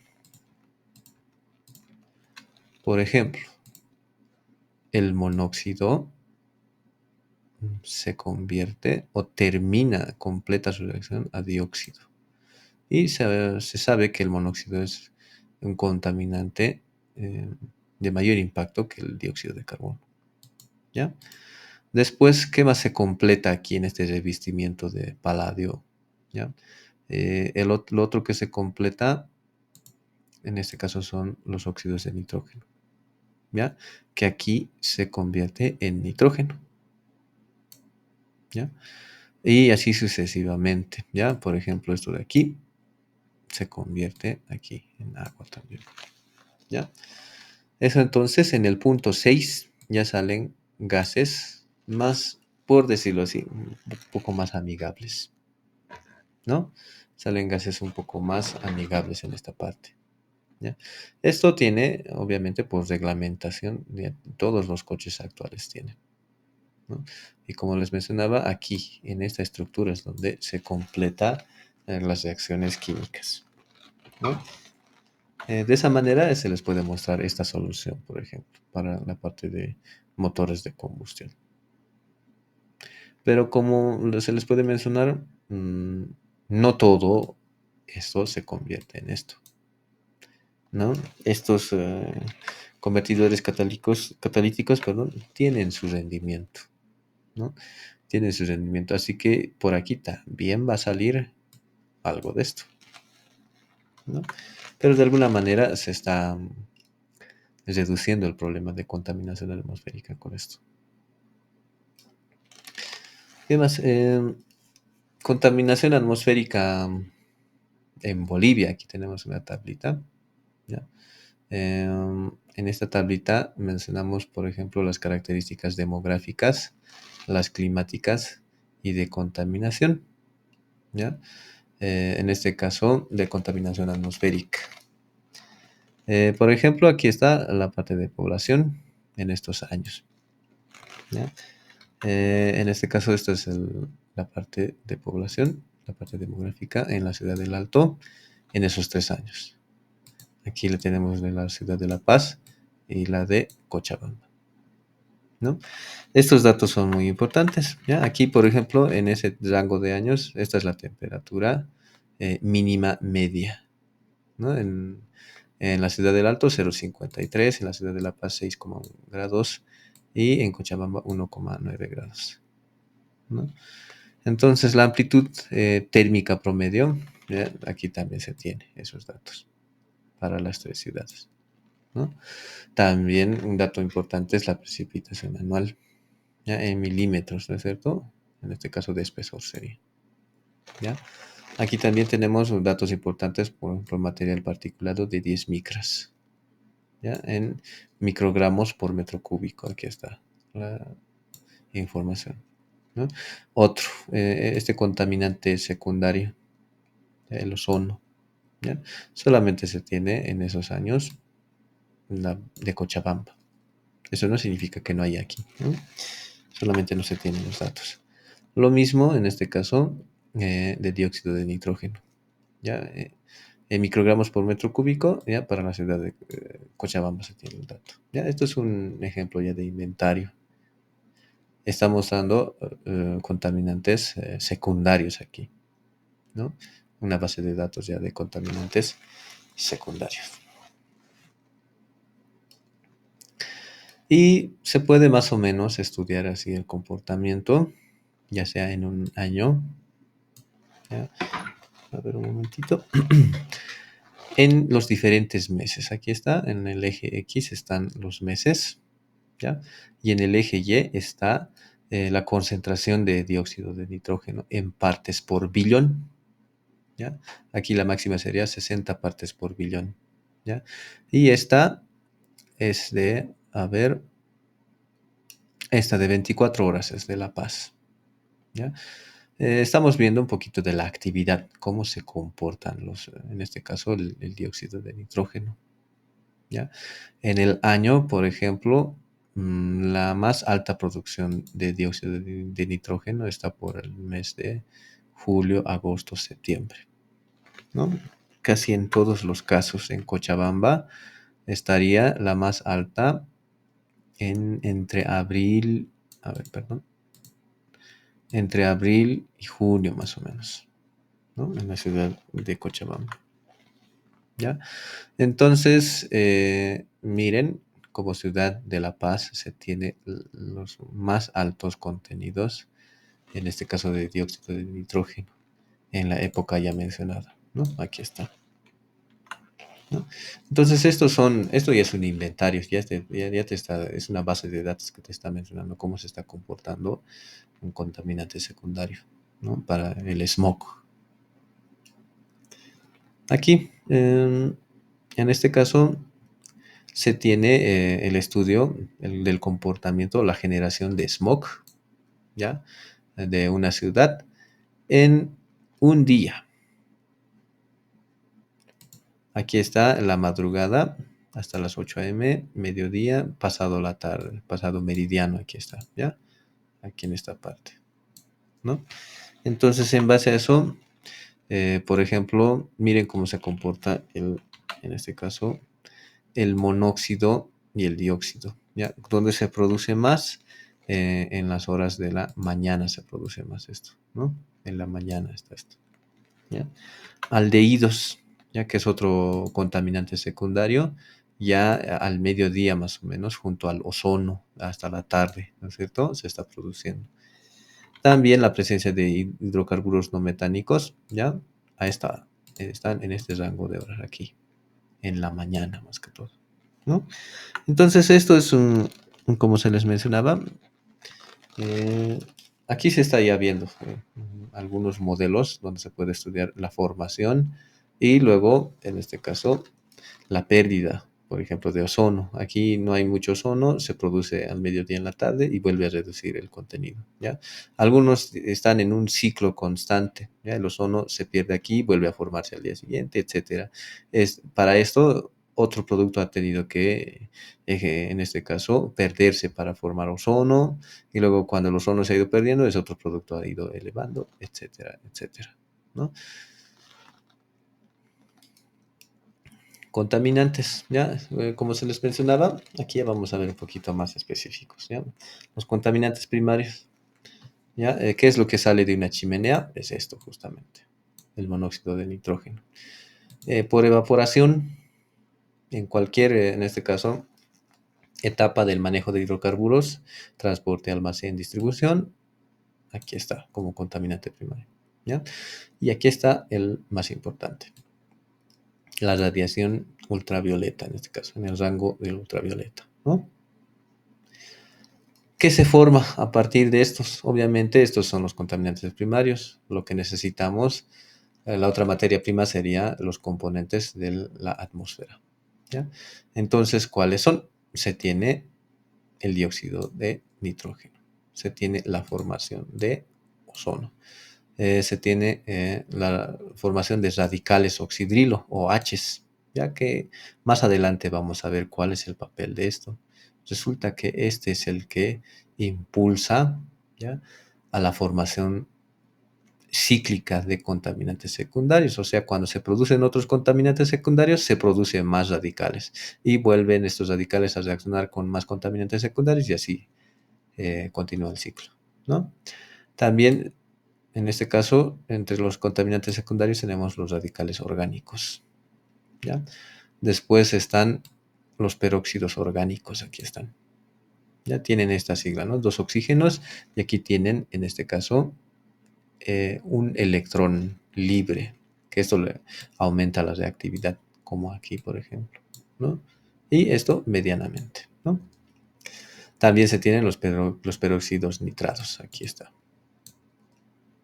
Por ejemplo, el monóxido se convierte o completa su reacción a dióxido. Y se sabe que el monóxido es un contaminante eh, de mayor impacto que el dióxido de carbono. ¿Ya? Después, ¿qué más se completa aquí en este revestimiento de paladio? ¿Ya? Lo otro que se completa, en este caso, son los óxidos de nitrógeno. ¿Ya? Que aquí se convierte en nitrógeno. ¿Ya? Y así sucesivamente. ¿Ya? Por ejemplo, esto de aquí se convierte aquí en agua también. ¿Ya? Eso entonces en el punto 6 ya salen gases más, por decirlo así, un poco más amigables, ¿no? Salen gases un poco más amigables en esta parte, ¿ya? Esto tiene, obviamente, por reglamentación, todos los coches actuales tienen, ¿no? Y como les mencionaba, aquí, en esta estructura es donde se completa las reacciones químicas, ¿no? De esa manera se les puede mostrar esta solución, por ejemplo, para la parte de motores de combustión. Pero como se les puede mencionar, no todo esto se convierte en esto, ¿no? Estos convertidores catalíticos, perdón, tienen su rendimiento, ¿no? Tienen su rendimiento, así que por aquí también va a salir algo de esto, ¿no? Pero de alguna manera se está reduciendo el problema de contaminación atmosférica con esto. ¿Qué más? Contaminación atmosférica en Bolivia. Aquí tenemos una tablita. ¿Ya? En esta tablita mencionamos, por ejemplo, las características demográficas, las climáticas y de contaminación. ¿Ya? En este caso, de contaminación atmosférica. Por ejemplo, aquí está la parte de población en estos años. ¿Ya? En este caso, esta es la parte de población, la parte demográfica en la ciudad del Alto en esos 3 años. Aquí le tenemos de la ciudad de La Paz y la de Cochabamba, ¿no? Estos datos son muy importantes, ¿ya? Aquí, por ejemplo, en ese rango de años, esta es la temperatura mínima media, ¿no? En la ciudad del Alto, 0,53, en la ciudad de La Paz, 6,1 grados y en Cochabamba, 1,9 grados, ¿no? Entonces, la amplitud térmica promedio, ¿ya? Aquí también se tiene esos datos para las 3 ciudades, ¿no? También un dato importante es la precipitación anual, ¿ya? En milímetros, ¿no es cierto? En este caso de espesor sería, ¿ya? Aquí también tenemos datos importantes, por ejemplo, material particulado de 10 micras, ¿ya? En microgramos por metro cúbico. Aquí está la información, ¿no? Otro, este contaminante secundario, el ozono, ¿ya? Solamente se tiene en esos años la de Cochabamba. Eso no significa que no haya aquí, ¿no? Solamente no se tienen los datos. Lo mismo en este caso de dióxido de nitrógeno, ¿ya? En microgramos por metro cúbico, ya para la ciudad de Cochabamba se tiene el dato. Ya, esto es un ejemplo ya de inventario. Estamos dando contaminantes secundarios aquí, ¿no? Una base de datos ya de contaminantes secundarios. Y se puede más o menos estudiar así el comportamiento, ya sea en un año. ¿Ya? A ver un momentito. En los diferentes meses. Aquí está, en el eje X están los meses, ¿ya? Y en el eje Y está la concentración de dióxido de nitrógeno en partes por billón, ¿ya? Aquí la máxima sería 60 partes por billón, ¿ya? Y esta es de, a ver, esta de 24 horas es de La Paz, ¿ya? Estamos viendo un poquito de la actividad, cómo se comportan en este caso, el dióxido de nitrógeno, ¿ya? En el año, por ejemplo, la más alta producción de dióxido de nitrógeno está por el mes de julio, agosto, septiembre, ¿no? Casi en todos los casos en Cochabamba estaría la más alta entre abril, a ver, perdón, entre abril y junio más o menos, ¿no? En la ciudad de Cochabamba, ¿ya? Entonces, miren, como ciudad de La Paz se tiene los más altos contenidos, en este caso de dióxido de nitrógeno, en la época ya mencionada, ¿no? Aquí está, ¿no? Entonces, esto ya es un inventario, ya te está, es una base de datos que te está mencionando cómo se está comportando un contaminante secundario, ¿no? Para el smog. Aquí, en este caso, se tiene el estudio del comportamiento, la generación de smog, ¿ya? De una ciudad en un día. Aquí está la madrugada hasta las 8 a.m., mediodía, pasado la tarde, pasado meridiano, aquí está, ¿ya? Aquí en esta parte, ¿no? Entonces, en base a eso, por ejemplo, miren cómo se comporta en este caso, el monóxido y el dióxido, ¿ya? ¿Dónde se produce más? En las horas de la mañana se produce más esto, ¿no? En la mañana está esto, ¿ya? Aldehídos, ya que es otro contaminante secundario, ya al mediodía más o menos, junto al ozono, hasta la tarde, ¿no es cierto? Se está produciendo. También la presencia de hidrocarburos no metánicos, ¿ya? Están en este rango de horas aquí, en la mañana más que todo, ¿no? Entonces esto es como se les mencionaba, eh, aquí se está ya viendo algunos modelos donde se puede estudiar la formación y luego, en este caso, la pérdida, por ejemplo, de ozono. Aquí no hay mucho ozono, se produce al mediodía en la tarde y vuelve a reducir el contenido, ¿ya? Algunos están en un ciclo constante, ¿ya? El ozono se pierde aquí, vuelve a formarse al día siguiente, etcétera. Para esto otro producto ha tenido que, en este caso, perderse para formar ozono, y luego cuando el ozono se ha ido perdiendo, ese otro producto ha ido elevando, etcétera, etcétera, ¿no? Contaminantes, ¿ya? Como se les mencionaba, aquí ya vamos a ver un poquito más específicos, ¿ya? Los contaminantes primarios, ¿ya? ¿Qué es lo que sale de una chimenea? Es esto justamente, el monóxido de nitrógeno. Por evaporación, en cualquier, en este caso, etapa del manejo de hidrocarburos, transporte, almacén, distribución, aquí está como contaminante primario, ¿ya? Y aquí está el más importante, la radiación ultravioleta, en este caso, en el rango del ultravioleta, ¿no? ¿Qué se forma a partir de estos? Obviamente estos son los contaminantes primarios. Lo que necesitamos, la otra materia prima sería los componentes de la atmósfera, ¿ya? Entonces, ¿cuáles son? Se tiene el dióxido de nitrógeno, se tiene la formación de ozono, se tiene la formación de radicales oxidrilo o Hs, ya que más adelante vamos a ver cuál es el papel de esto. Resulta que este es el que impulsa, ¿ya?, a la formación cíclica de contaminantes secundarios, o sea, cuando se producen otros contaminantes secundarios, se producen más radicales y vuelven estos radicales a reaccionar con más contaminantes secundarios y así continúa el ciclo, ¿no? También, en este caso, entre los contaminantes secundarios tenemos los radicales orgánicos, ¿ya? Después están los peróxidos orgánicos, aquí están. Ya tienen esta sigla, ¿no? Dos oxígenos y aquí tienen, en este caso, un electrón libre, que esto le aumenta la reactividad, como aquí, por ejemplo, ¿no? Y esto medianamente, ¿no? También se tienen los peróxidos nitrados, aquí está.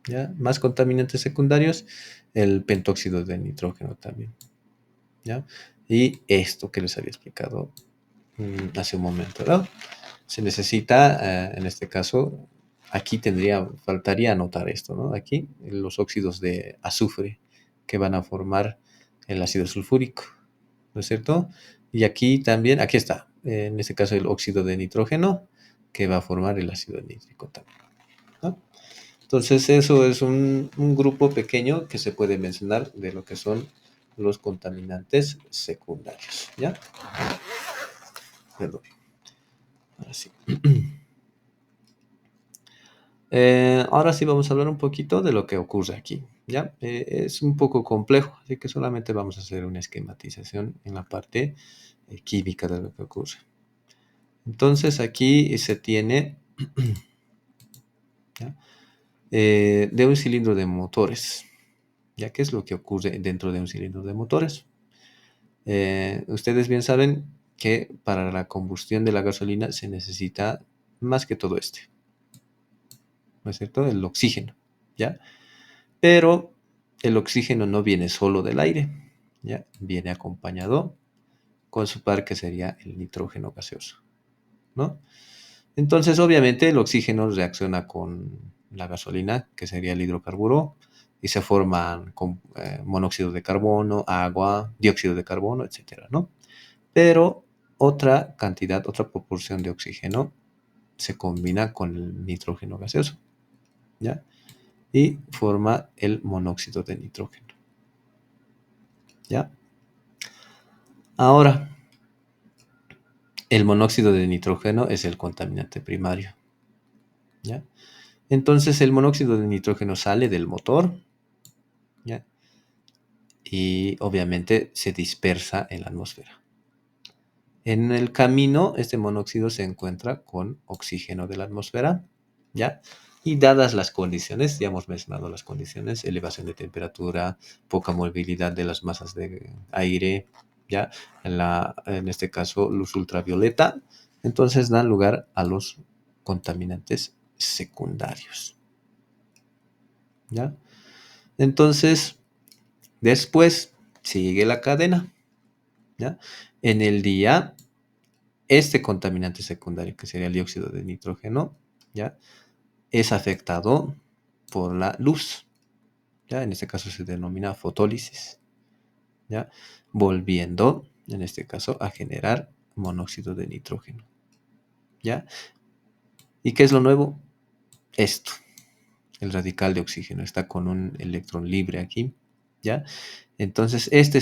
¿Ya? Más contaminantes secundarios, el pentóxido de nitrógeno también, ¿ya? Y esto que les había explicado hace un momento, ¿no? Se necesita, en este caso, aquí faltaría anotar esto, ¿no? Aquí los óxidos de azufre que van a formar el ácido sulfúrico, ¿no es cierto? Y aquí también, aquí está, en este caso el óxido de nitrógeno que va a formar el ácido nítrico también, ¿no? Entonces eso es un grupo pequeño que se puede mencionar de lo que son los contaminantes secundarios, ¿ya? Perdón, ahora sí. Ahora sí vamos a hablar un poquito de lo que ocurre aquí, ¿ya? Es un poco complejo, así que solamente vamos a hacer una esquematización en la parte química de lo que ocurre. Entonces aquí se tiene, ¿ya?, de un cilindro de motores, ¿ya? ¿Qué es lo que ocurre dentro de un cilindro de motores? Ustedes bien saben que para la combustión de la gasolina se necesita más que todo ¿no es cierto? El oxígeno, ¿ya? Pero el oxígeno no viene solo del aire, ¿ya? Viene acompañado con su par que sería el nitrógeno gaseoso, ¿no? Entonces, obviamente, el oxígeno reacciona con la gasolina, que sería el hidrocarburo, y se forman monóxido de carbono, agua, dióxido de carbono, etcétera, ¿no? Pero otra cantidad, otra proporción de oxígeno se combina con el nitrógeno gaseoso, ¿ya? Y forma el monóxido de nitrógeno, ¿ya? Ahora, el monóxido de nitrógeno es el contaminante primario, ¿ya? Entonces el monóxido de nitrógeno sale del motor, ¿ya? Y obviamente se dispersa en la atmósfera. En el camino, este monóxido se encuentra con oxígeno de la atmósfera, ¿ya? Y dadas las condiciones, ya hemos mencionado las condiciones, elevación de temperatura, poca movilidad de las masas de aire, ¿ya? En este caso, luz ultravioleta, entonces dan lugar a los contaminantes secundarios, ¿ya? Entonces, después sigue la cadena, ¿ya? En el día, este contaminante secundario, que sería el dióxido de nitrógeno, ¿ya?, es afectado por la luz, ¿ya? En este caso se denomina fotólisis, ¿ya? Volviendo en este caso, a generar monóxido de nitrógeno. ¿Ya? ¿Y qué es lo nuevo? Esto, el radical de oxígeno, está con un electrón libre aquí. ¿Ya? Entonces, este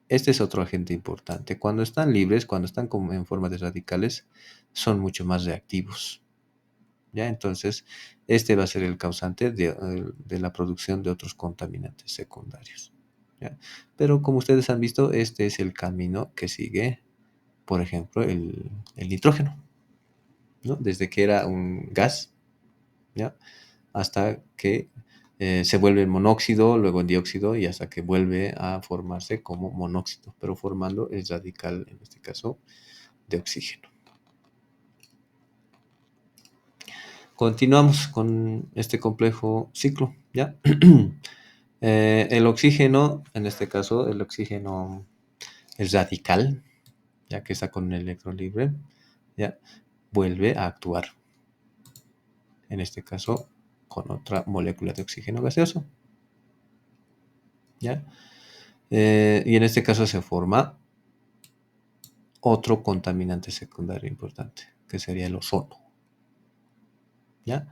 es otro agente importante. Cuando están libres, cuando están como en forma de radicales, son mucho más reactivos. ¿Ya? Entonces, este va a ser el causante de la producción de otros contaminantes secundarios. ¿Ya? Pero como ustedes han visto, este es el camino que sigue, por ejemplo, el nitrógeno, ¿no? Desde que era un gas, ¿ya? Hasta que se vuelve en monóxido, luego en dióxido y hasta que vuelve a formarse como monóxido, pero formando el radical, en este caso, de oxígeno. Continuamos con este complejo ciclo, ¿ya? El oxígeno, en este caso, el oxígeno es radical, ya que está con un electrón libre, ¿ya? Vuelve a actuar, en este caso, con otra molécula de oxígeno gaseoso, ¿ya? Y en este caso se forma otro contaminante secundario importante, que sería el ozono, ¿ya?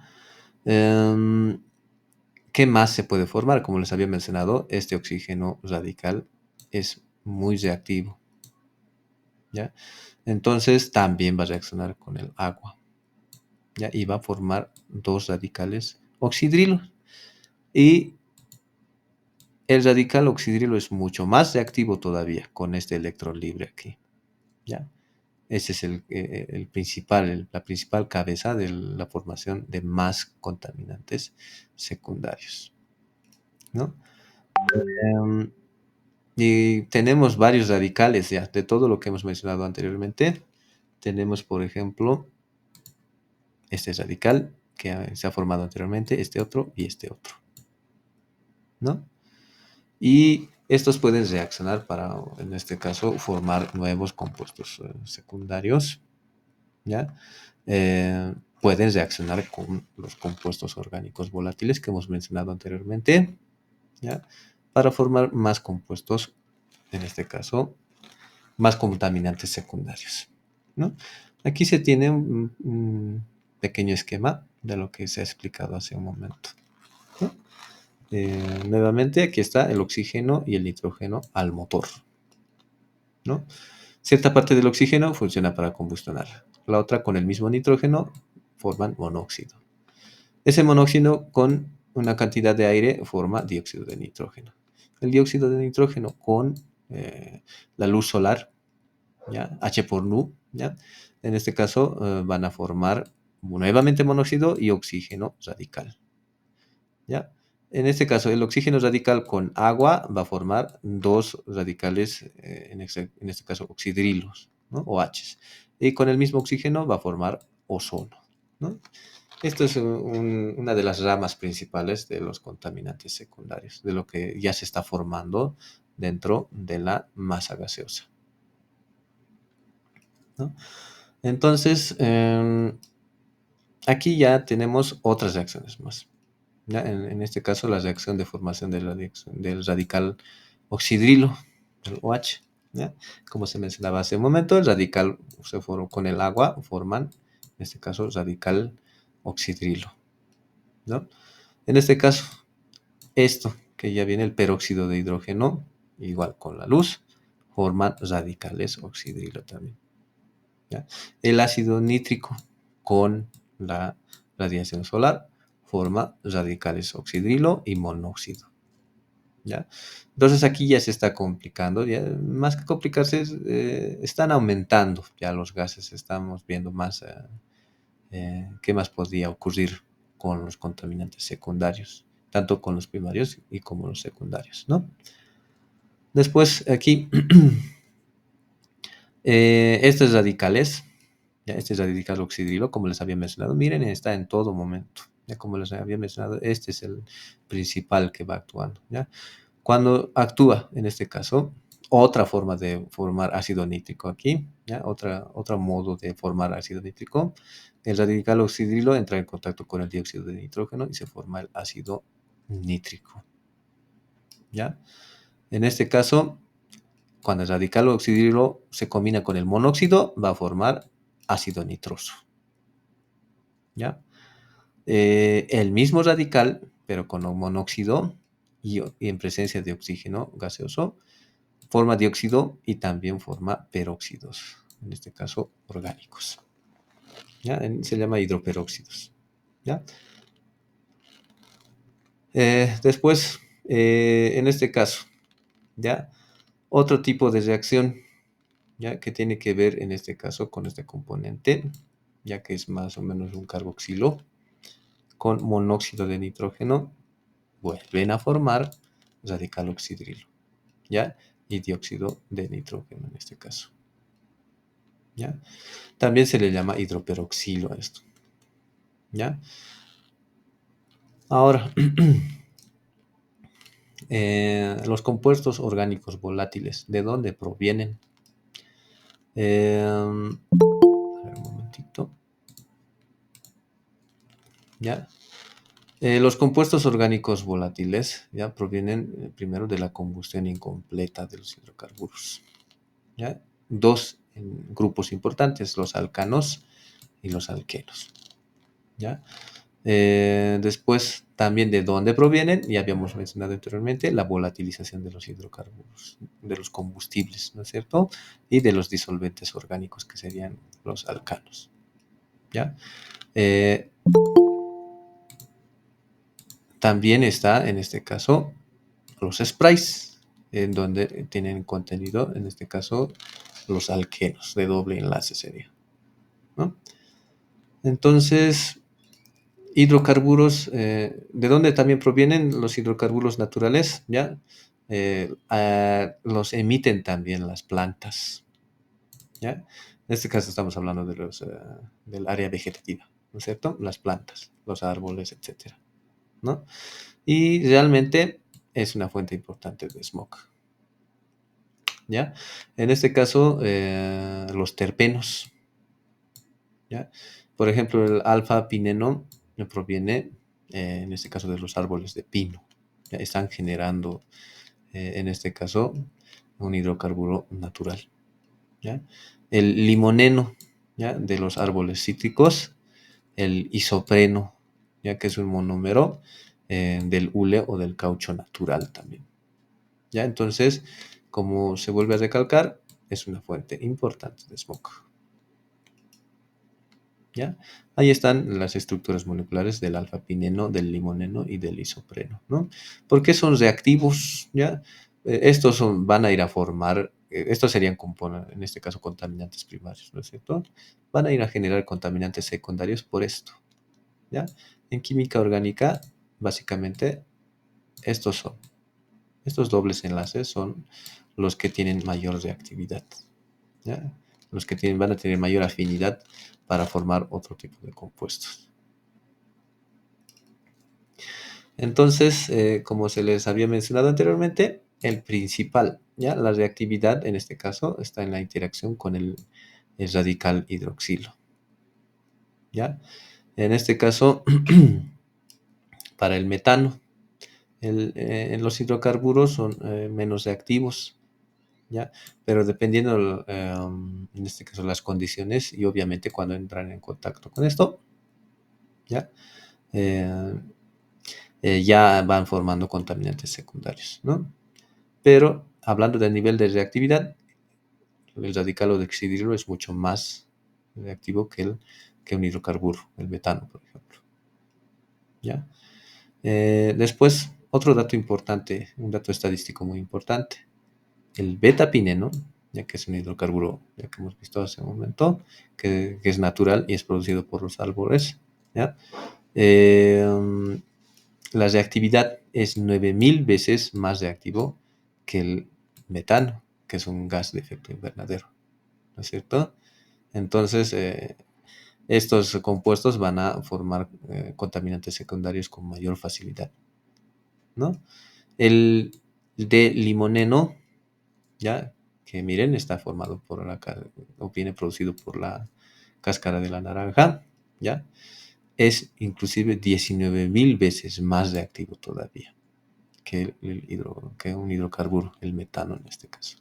Em, ¿Qué más se puede formar? Como les había mencionado, este oxígeno radical es muy reactivo, ¿ya? Entonces también va a reaccionar con el agua, ¿ya? Y va a formar dos radicales oxidrilos. Y el radical oxidrilo es mucho más reactivo todavía con este electrón libre aquí, ¿ya? Ese es el principal, la principal cabeza de la formación de más contaminantes secundarios, ¿no? Em, y tenemos varios radicales ya, de todo lo que hemos mencionado anteriormente. Tenemos, por ejemplo, este radical que se ha formado anteriormente, este otro y este otro, ¿no? Y estos pueden reaccionar para, en este caso, formar nuevos compuestos secundarios, ¿ya? Pueden reaccionar con los compuestos orgánicos volátiles que hemos mencionado anteriormente, ¿ya? Para formar más compuestos, en este caso, más contaminantes secundarios, ¿no? Aquí se tiene un pequeño esquema de lo que se ha explicado hace un momento, ¿no? Nuevamente, aquí está el oxígeno y el nitrógeno al motor, ¿no? Cierta parte del oxígeno funciona para combustionar, la otra con el mismo nitrógeno forman monóxido. Ese monóxido con una cantidad de aire forma dióxido de nitrógeno. El dióxido de nitrógeno con la luz solar, ¿ya? H por nu, ¿ya? En este caso van a formar nuevamente monóxido y oxígeno radical, ¿ya? En este caso, el oxígeno radical con agua va a formar dos radicales, en este caso oxidrilos, ¿no? O H. Y con el mismo oxígeno va a formar ozono, ¿no? Esto es una de las ramas principales de los contaminantes secundarios, de lo que ya se está formando dentro de la masa gaseosa, ¿no? Entonces, aquí ya tenemos otras reacciones más. ¿Ya? En este caso, la reacción de formación del radical oxidrilo, el OH. ¿Ya? Como se mencionaba hace un momento, el radical se formó con el agua, forman, en este caso, radical oxidrilo, ¿no? En este caso, esto, que ya viene el peróxido de hidrógeno, igual con la luz, forman radicales oxidrilo también, ¿ya? El ácido nítrico con la radiación solar forma radicales oxidrilo y monóxido, ¿ya? Entonces aquí ya se está complicando, ya, más que complicarse, están aumentando ya los gases, estamos viendo más qué más podría ocurrir con los contaminantes secundarios, tanto con los primarios y como los secundarios, ¿no? Después aquí, estos radicales, ya, este radical oxidrilo, como les había mencionado, miren, está en todo momento. Ya como les había mencionado, este es el principal que va actuando, ¿ya? Cuando actúa, en este caso, otra forma de formar ácido nítrico aquí, ¿ya? Otro modo de formar ácido nítrico, el radical oxidrilo entra en contacto con el dióxido de nitrógeno y se forma el ácido nítrico, ¿ya? En este caso, cuando el radical oxidrilo se combina con el monóxido, va a formar ácido nitroso. ¿Ya? El mismo radical, pero con un monóxido y en presencia de oxígeno gaseoso, forma dióxido y también forma peróxidos, en este caso orgánicos. ¿Ya? Se llama hidroperóxidos. ¿Ya? Después, en este caso, ¿ya? Otro tipo de reacción, ¿ya? Que tiene que ver en este caso con este componente, ya que es más o menos un carboxilo, con monóxido de nitrógeno, vuelven a formar radical oxidrilo, ¿ya? Y dióxido de nitrógeno en este caso, ¿ya? También se le llama hidroperoxilo a esto, ¿ya? Ahora, los compuestos orgánicos volátiles, ¿de dónde provienen? A ver, un momentito. ¿Ya? Los compuestos orgánicos volátiles ya provienen primero de la combustión incompleta de los hidrocarburos. ¿Ya? Dos grupos importantes, los alcanos y los alquenos. ¿Ya? Después, también de dónde provienen, ya habíamos mencionado anteriormente, la volatilización de los hidrocarburos, de los combustibles, ¿no es cierto? Y de los disolventes orgánicos, que serían los alcanos. ¿Ya? También está, en este caso, los sprays, en donde tienen contenido, en este caso, los alquenos de doble enlace sería, ¿no? Entonces, hidrocarburos, ¿de dónde también provienen los hidrocarburos naturales? ¿Ya? Los emiten también las plantas, ¿ya? En este caso estamos hablando de del área vegetativa, ¿no es cierto? Las plantas, los árboles, etcétera, ¿no? Y realmente es una fuente importante de smog, ¿ya? En este caso, los terpenos, ¿ya? Por ejemplo, el alfa-pineno proviene, en este caso, de los árboles de pino. ¿Ya? Están generando, en este caso, un hidrocarburo natural, ¿ya? El limoneno, ¿ya? De los árboles cítricos, el isopreno, ya que es un monómero del hule o del caucho natural también. ¿Ya? Entonces, como se vuelve a recalcar, es una fuente importante de smog. ¿Ya? Ahí están las estructuras moleculares del alfa-pineno, del limoneno y del isopreno, ¿no? ¿Por qué son reactivos? ¿Ya? Estos van a ir a formar, estos serían, en este caso, contaminantes primarios, ¿no es cierto? Van a ir a generar contaminantes secundarios por esto, ¿ya? En química orgánica, básicamente, estos son. Estos dobles enlaces son los que tienen mayor reactividad, ¿ya? Los que van a tener mayor afinidad para formar otro tipo de compuestos. Entonces, como se les había mencionado anteriormente, el principal, ¿ya? La reactividad en este caso está en la interacción con el radical hidroxilo, ¿ya? En este caso, para el metano, en los hidrocarburos son menos reactivos, ¿ya? Pero dependiendo, en este caso, las condiciones y obviamente cuando entran en contacto con esto, ¿ya? Eh, ya van formando contaminantes secundarios, ¿no? Pero hablando del nivel de reactividad, el radical oxidrilo es mucho más reactivo que un hidrocarburo, el metano, por ejemplo, ¿ya? Después, otro dato importante, un dato estadístico muy importante, el beta-pineno, ya que es un hidrocarburo, ya que hemos visto hace un momento, que es natural y es producido por los árboles, ¿ya? La reactividad es 9000 veces más reactivo que el metano, que es un gas de efecto invernadero, ¿no es cierto? Entonces, estos compuestos van a formar contaminantes secundarios con mayor facilidad, ¿no? El de limoneno, ya que miren, está formado por o viene producido por la cáscara de la naranja, ya es inclusive 19.000 veces más reactivo todavía que un hidrocarburo, el metano en este caso.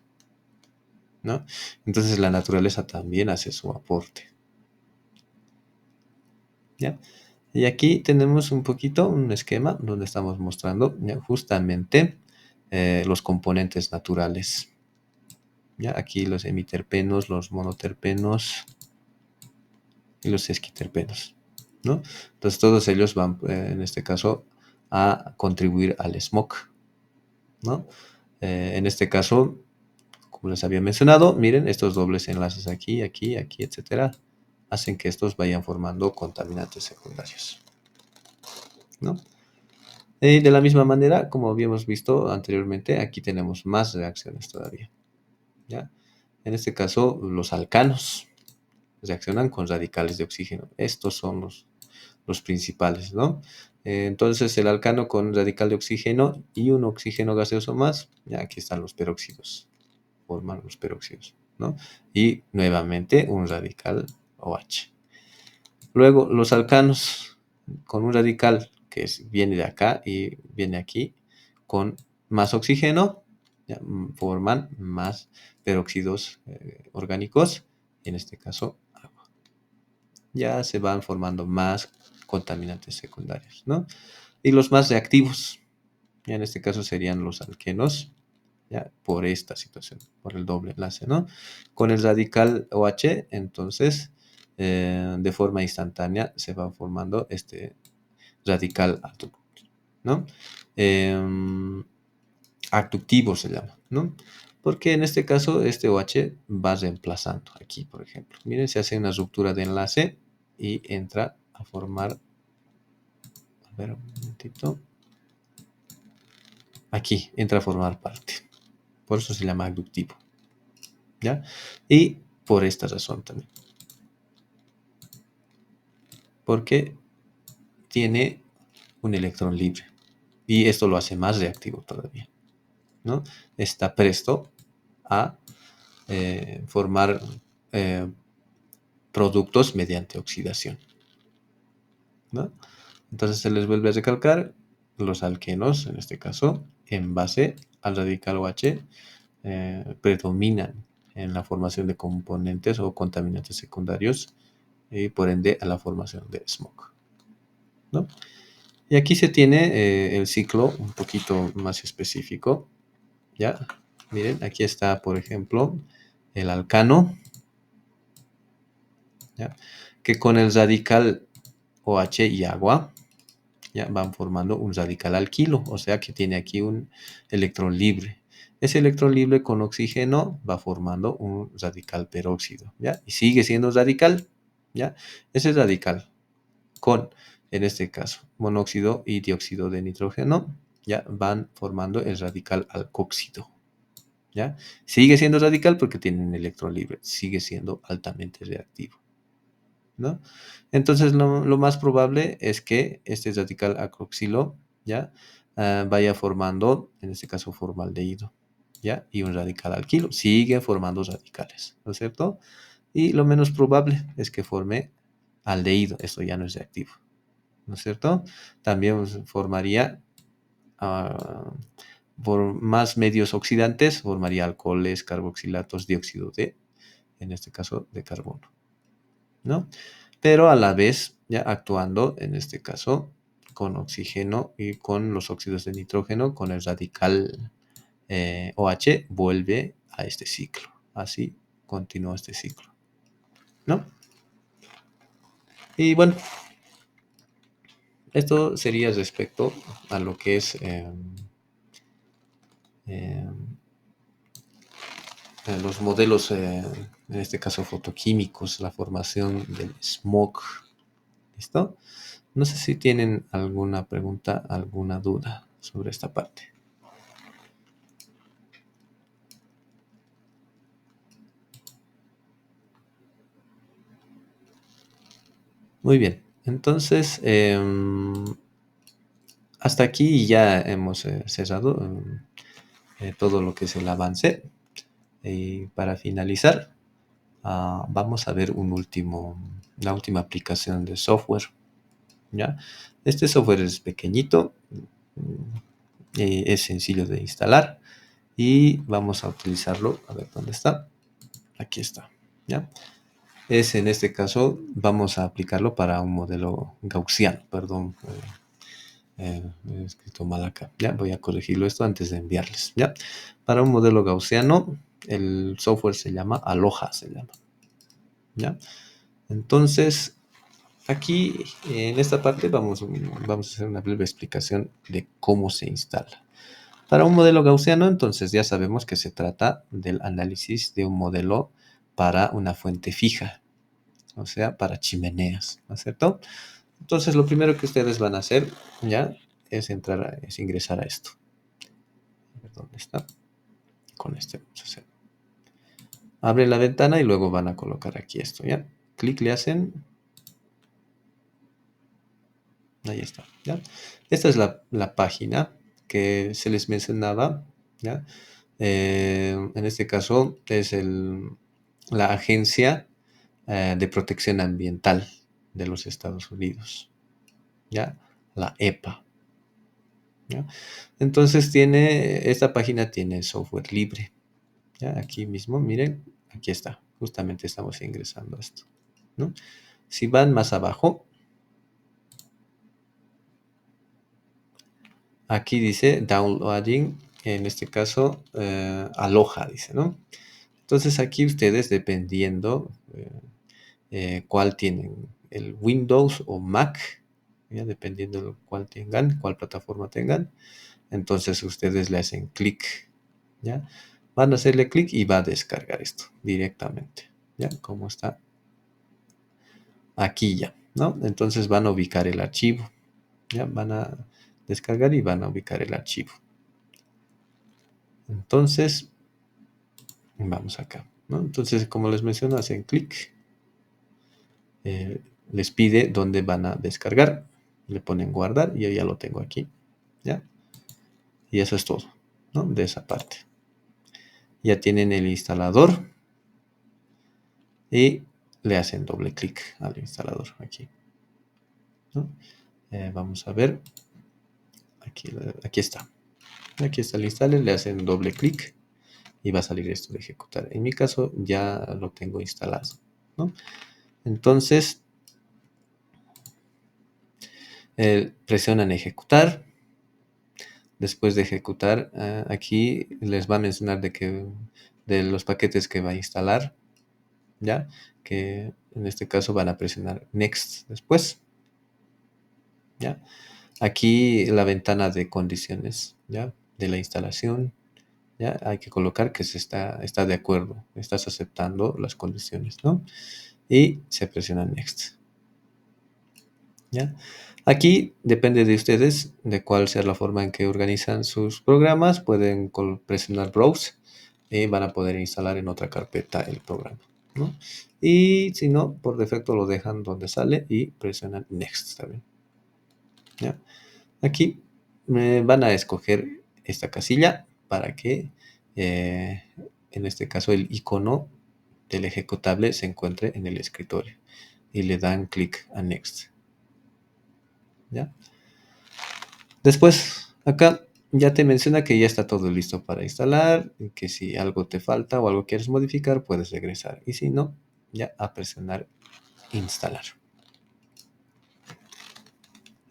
¿no? Entonces la naturaleza también hace su aporte, ¿ya? Y aquí tenemos un poquito un esquema donde estamos mostrando, ¿ya? Justamente los componentes naturales, ¿ya? Aquí los hemiterpenos, los monoterpenos y los esquiterpenos, ¿no? Entonces todos ellos van, en este caso, a contribuir al smog, ¿no? En este caso, como les había mencionado, miren, estos dobles enlaces aquí, aquí, aquí, etcétera, hacen que estos vayan formando contaminantes secundarios, ¿no? Y de la misma manera, como habíamos visto anteriormente, aquí tenemos más reacciones todavía, ¿ya? En este caso, los alcanos reaccionan con radicales de oxígeno. Estos son los principales, ¿no? Entonces, el alcano con radical de oxígeno y un oxígeno gaseoso más, ya aquí están los peróxidos, forman los peróxidos, ¿no? Y nuevamente un radical OH. Luego, los alcanos con un radical que viene de acá y viene aquí, con más oxígeno, ya, forman más peróxidos orgánicos, en este caso agua. Ya se van formando más contaminantes secundarios, ¿no? Y los más reactivos, ya en este caso serían los alquenos, ya por esta situación, por el doble enlace, ¿no? Con el radical OH, entonces, de forma instantánea se va formando este radical aductivo, ¿no? Em, Aductivo se llama, ¿no? Porque en este caso este OH va reemplazando aquí, por ejemplo. Miren, se hace una ruptura de enlace y entra a formar, a ver, un momentito, aquí entra a formar parte. Por eso se llama aductivo, ¿ya? Y por esta razón también. Porque tiene un electrón libre. Y esto lo hace más reactivo todavía, ¿no? Está presto a formar eh, productos mediante oxidación, ¿no? Entonces se les vuelve a recalcar los alquenos, en este caso, en base al radical OH, predominan en la formación de componentes o contaminantes secundarios y por ende a la formación de smog, ¿no? Y aquí se tiene el ciclo un poquito más específico, ¿ya? Miren, aquí está, por ejemplo, el alcano, ¿ya? Que con el radical OH y agua, ¿ya? Van formando un radical alquilo, o sea que tiene aquí un electrón libre. Ese electrón libre con oxígeno va formando un radical peróxido, ¿ya? Y sigue siendo radical, ¿ya? Ese radical con, en este caso, monóxido y dióxido de nitrógeno, ya van formando el radical alcóxido, ¿ya? Sigue siendo radical porque tiene un electrón libre, sigue siendo altamente reactivo, ¿no? Entonces, lo más probable es que este radical alcoxilo, ¿ya? Vaya formando, en este caso, formaldehído, ¿ya? Y un radical alquilo. Sigue formando radicales, ¿no es cierto? Y lo menos probable es que forme aldehído. Esto ya no es reactivo, ¿no es cierto? También pues, formaría, ah, por más medios oxidantes, formaría alcoholes, carboxilatos, dióxido de, en este caso, de carbono, ¿no? Pero a la vez ya actuando, en este caso, con oxígeno y con los óxidos de nitrógeno, con el radical OH, vuelve a este ciclo. Así continúa este ciclo, ¿no? Y bueno, esto sería respecto a lo que es eh, los modelos, en este caso fotoquímicos, la formación del smog. ¿Listo? No sé si tienen alguna pregunta, alguna duda sobre esta parte. Muy bien, entonces hasta aquí ya hemos cerrado todo lo que es el avance. Y para finalizar, vamos a ver la última aplicación de software, ¿ya? Este software es pequeñito, es sencillo de instalar y vamos a utilizarlo. A ver dónde está. Aquí está, ¿ya? Es en este caso, vamos a aplicarlo para un modelo gaussiano, perdón, he escrito mal acá, ya, voy a corregirlo esto antes de enviarles, ya. Para un modelo gaussiano, el software se llama Aloha, se llama, ya. Entonces, aquí en esta parte vamos a hacer una breve explicación de cómo se instala. Para un modelo gaussiano, entonces ya sabemos que se trata del análisis de un modelo para una fuente fija, o sea, para chimeneas, ¿no es cierto? Entonces, lo primero que ustedes van a hacer, ya, es ingresar a esto. A ver dónde está. Con este vamos a hacer. Abren la ventana y luego van a colocar aquí esto, ¿ya? Clic le hacen. Ahí está, ¿ya? Esta es la página que se les mencionaba, ¿ya? En este caso es la Agencia de Protección Ambiental de los Estados Unidos, ¿ya? La EPA, ¿ya? Entonces esta página tiene software libre, ¿ya? Aquí mismo, miren, aquí está, justamente estamos ingresando a esto, ¿no? Si van más abajo, aquí dice downloading, en este caso Aloha, dice, ¿no? Entonces aquí ustedes, dependiendo cuál tienen, el Windows o Mac, ¿ya? Dependiendo de cuál tengan, cuál plataforma tengan, entonces ustedes le hacen clic, ¿ya? Van a hacerle clic y va a descargar esto directamente, ¿ya? Como está aquí ya, ¿no? Entonces van a ubicar el archivo, ¿ya? Van a descargar y van a ubicar el archivo. Entonces, vamos acá, ¿no? Entonces, como les menciono, hacen clic, les pide dónde van a descargar, le ponen guardar y yo ya lo tengo aquí, ¿ya? Y eso es todo, ¿no? De esa parte. Ya tienen el instalador y le hacen doble clic al instalador aquí, ¿no? Vamos a ver, aquí está. Aquí está el installer, le hacen doble clic y va a salir esto de ejecutar. En mi caso ya lo tengo instalado, ¿no? Entonces, presionan ejecutar. Después de ejecutar, aquí les va a mencionar de los paquetes que va a instalar, ¿ya? Que en este caso van a presionar Next después, ¿ya? Aquí la ventana de condiciones, ¿ya? De la instalación, ¿ya? Hay que colocar que está de acuerdo, estás aceptando las condiciones, ¿no? Y se presiona Next, ¿ya? Aquí depende de ustedes de cuál sea la forma en que organizan sus programas. Pueden presionar Browse y van a poder instalar en otra carpeta el programa, ¿no? Y si no, por defecto lo dejan donde sale y presionan Next también, ¿ya? Aquí van a escoger esta casilla para que, eh, en este caso, el icono del ejecutable se encuentre en el escritorio y le dan clic a Next, ¿ya? Después, acá ya te menciona que ya está todo listo para instalar, y que si algo te falta o algo quieres modificar, puedes regresar. Y si no, ya a presionar instalar.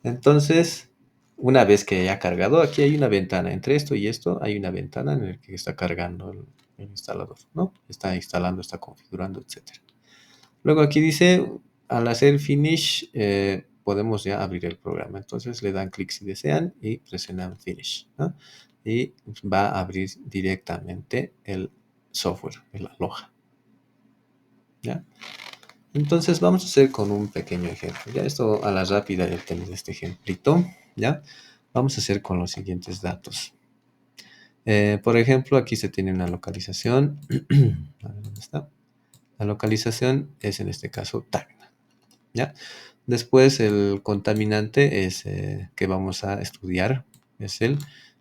Entonces, una vez que haya cargado, aquí hay una ventana. Entre esto y esto hay una ventana en la que está cargando el instalador, ¿no? Está instalando, está configurando, etc. Luego aquí dice, al hacer finish, podemos ya abrir el programa. Entonces le dan clic si desean y presionan finish, ¿no? Y va a abrir directamente el software, el Aloha, ¿ya? Entonces vamos a hacer con un pequeño ejemplo. Ya esto a la rápida ya tenemos este ejemplito, ¿ya? Vamos a hacer con los siguientes datos. Por ejemplo, aquí se tiene una localización. A ver, ¿dónde está? La localización es en este caso Tacna, ¿ya? Después el contaminante es que vamos a estudiar, es en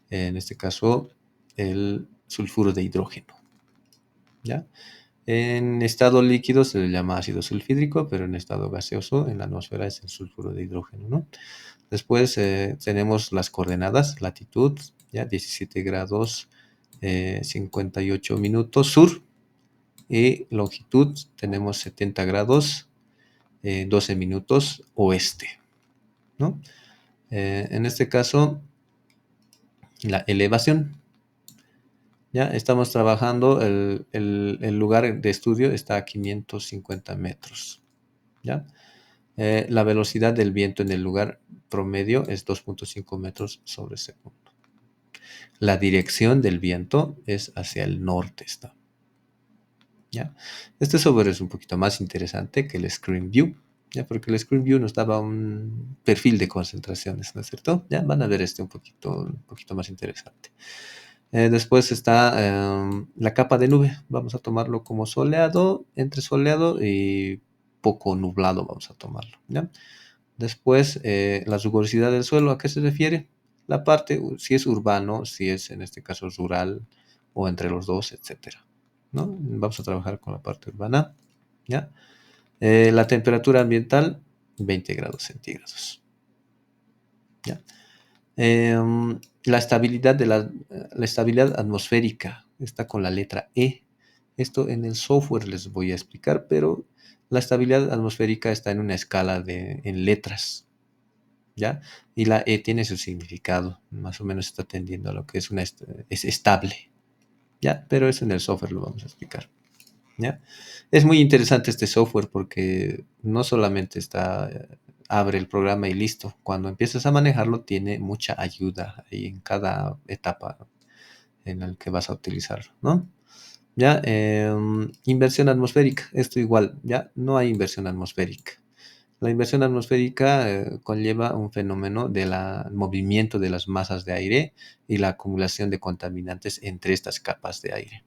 este caso, el sulfuro de hidrógeno, ¿ya? En estado líquido se le llama ácido sulfídrico, pero en estado gaseoso en la atmósfera es el sulfuro de hidrógeno, ¿no? Después tenemos las coordenadas, latitud, ya 17 grados 58 minutos sur, y longitud tenemos 70 grados, 12 minutos oeste, ¿no? En este caso, la elevación. Ya estamos trabajando, el lugar de estudio está a 550 metros. ¿Ya? La velocidad del viento en el lugar promedio es 2.5 metros sobre segundo. La dirección del viento es hacia el norte. Está. ¿Ya? Este software es un poquito más interesante que el Screen View, ¿ya? Porque el Screen View nos daba un perfil de concentraciones, ¿no es cierto? Ya van a ver este un poquito más interesante. Después está la capa de nube. Vamos a tomarlo como soleado, entre soleado y poco nublado vamos a tomarlo. ¿Ya? Después, la rugosidad del suelo, ¿a qué se refiere? La parte, si es urbano, si es en este caso rural o entre los dos, etcétera. ¿No? Vamos a trabajar con la parte urbana. ¿Ya? La temperatura ambiental, 20 grados centígrados. ¿Ya? La estabilidad la estabilidad atmosférica está con la letra E. Esto en el software les voy a explicar, pero la estabilidad atmosférica está en una escala en letras, ¿ya? Y la E tiene su significado, más o menos está tendiendo a lo que es estable, ¿ya? Pero eso en el software lo vamos a explicar, ¿ya? Es muy interesante este software porque no solamente abre el programa y listo. Cuando empiezas a manejarlo, tiene mucha ayuda ahí en cada etapa en la que vas a utilizarlo, ¿no? Ya, inversión atmosférica, esto igual, ya no hay inversión atmosférica. La inversión atmosférica conlleva un fenómeno del movimiento de las masas de aire y la acumulación de contaminantes entre estas capas de aire.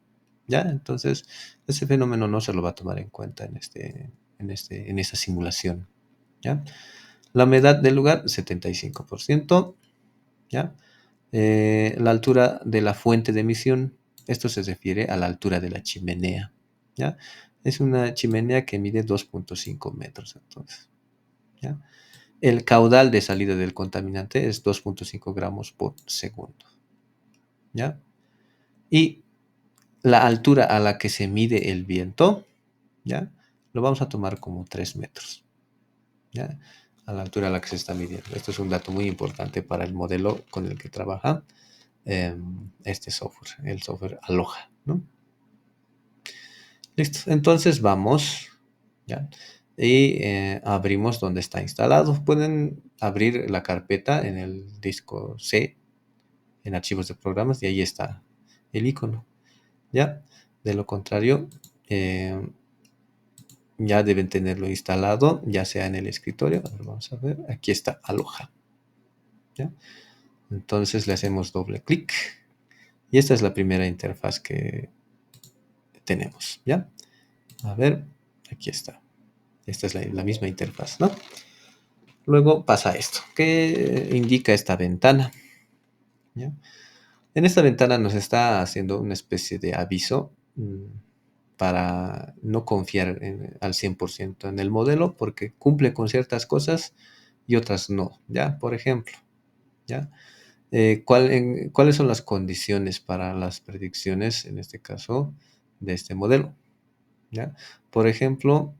¿Ya? Entonces, ese fenómeno no se lo va a tomar en cuenta en esta simulación. ¿Ya? La humedad del lugar, 75%. ¿Ya? La altura de la fuente de emisión, esto se refiere a la altura de la chimenea. ¿Ya? Es una chimenea que mide 2.5 metros, entonces. ¿Ya? El caudal de salida del contaminante es 2.5 gramos por segundo. ¿Ya? Y la altura a la que se mide el viento, ¿ya? Lo vamos a tomar como 3 metros, ¿ya? A la altura a la que se está midiendo. Esto es un dato muy importante para el modelo con el que trabaja este software, el software Aloha, ¿no? Listo, entonces vamos, ¿ya? Y abrimos donde está instalado. Pueden abrir la carpeta en el disco C, en archivos de programas, y ahí está el icono, ¿ya? De lo contrario, ya deben tenerlo instalado, ya sea en el escritorio. A ver, vamos a ver, aquí está Aloha, ¿ya? Entonces le hacemos doble clic y esta es la primera interfaz que tenemos, ¿ya? A ver, aquí está. Esta es la misma interfaz, ¿no? Luego pasa esto. ¿Qué indica esta ventana? ¿Ya? En esta ventana nos está haciendo una especie de aviso para no confiar al 100% en el modelo porque cumple con ciertas cosas y otras no, ¿ya? Por ejemplo, ¿ya? ¿Cuáles son las condiciones para las predicciones, en este caso, de este modelo? ¿Ya? Por ejemplo,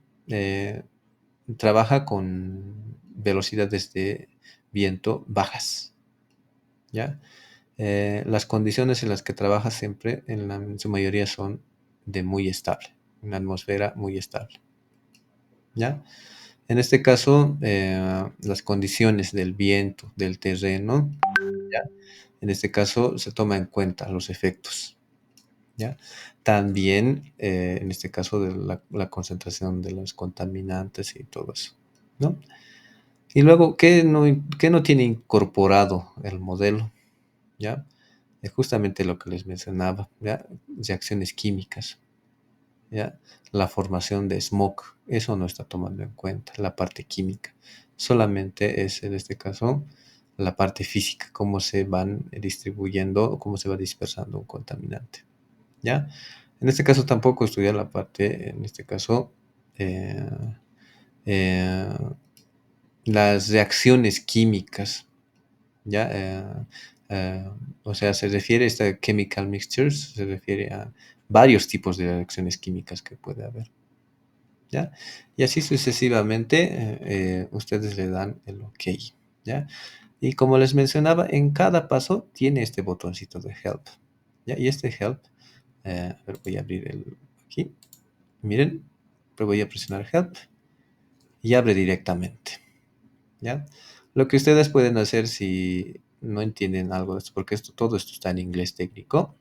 trabaja con velocidades de viento bajas, ¿ya? Las condiciones en las que trabaja siempre, en su mayoría, son de muy estable, una atmósfera muy estable, ¿ya? En este caso, las condiciones del viento, del terreno, ¿ya? En este caso se toma en cuenta los efectos, ¿ya? También, en este caso, de la concentración de los contaminantes y todo eso, ¿no? Y luego, ¿qué no tiene incorporado el modelo? ¿Ya? Es justamente lo que les mencionaba, ¿ya? Reacciones químicas, ¿ya? La formación de smog, eso no está tomando en cuenta, la parte química. Solamente es, en este caso, la parte física, cómo se van distribuyendo o cómo se va dispersando un contaminante, ¿ya? En este caso tampoco estudiar la parte, en este caso, eh, eh, las reacciones químicas, ¿ya? O sea, se refiere a esta chemical mixtures, se refiere varios tipos de reacciones químicas que puede haber. ¿Ya? Y así sucesivamente ustedes le dan el OK. ¿Ya? Y como les mencionaba, en cada paso tiene este botoncito de Help. ¿Ya? Y este Help, a ver, voy a abrir aquí. Miren, pero voy a presionar Help y abre directamente. ¿Ya? Lo que ustedes pueden hacer si no entienden algo de esto, porque todo esto está en inglés técnico,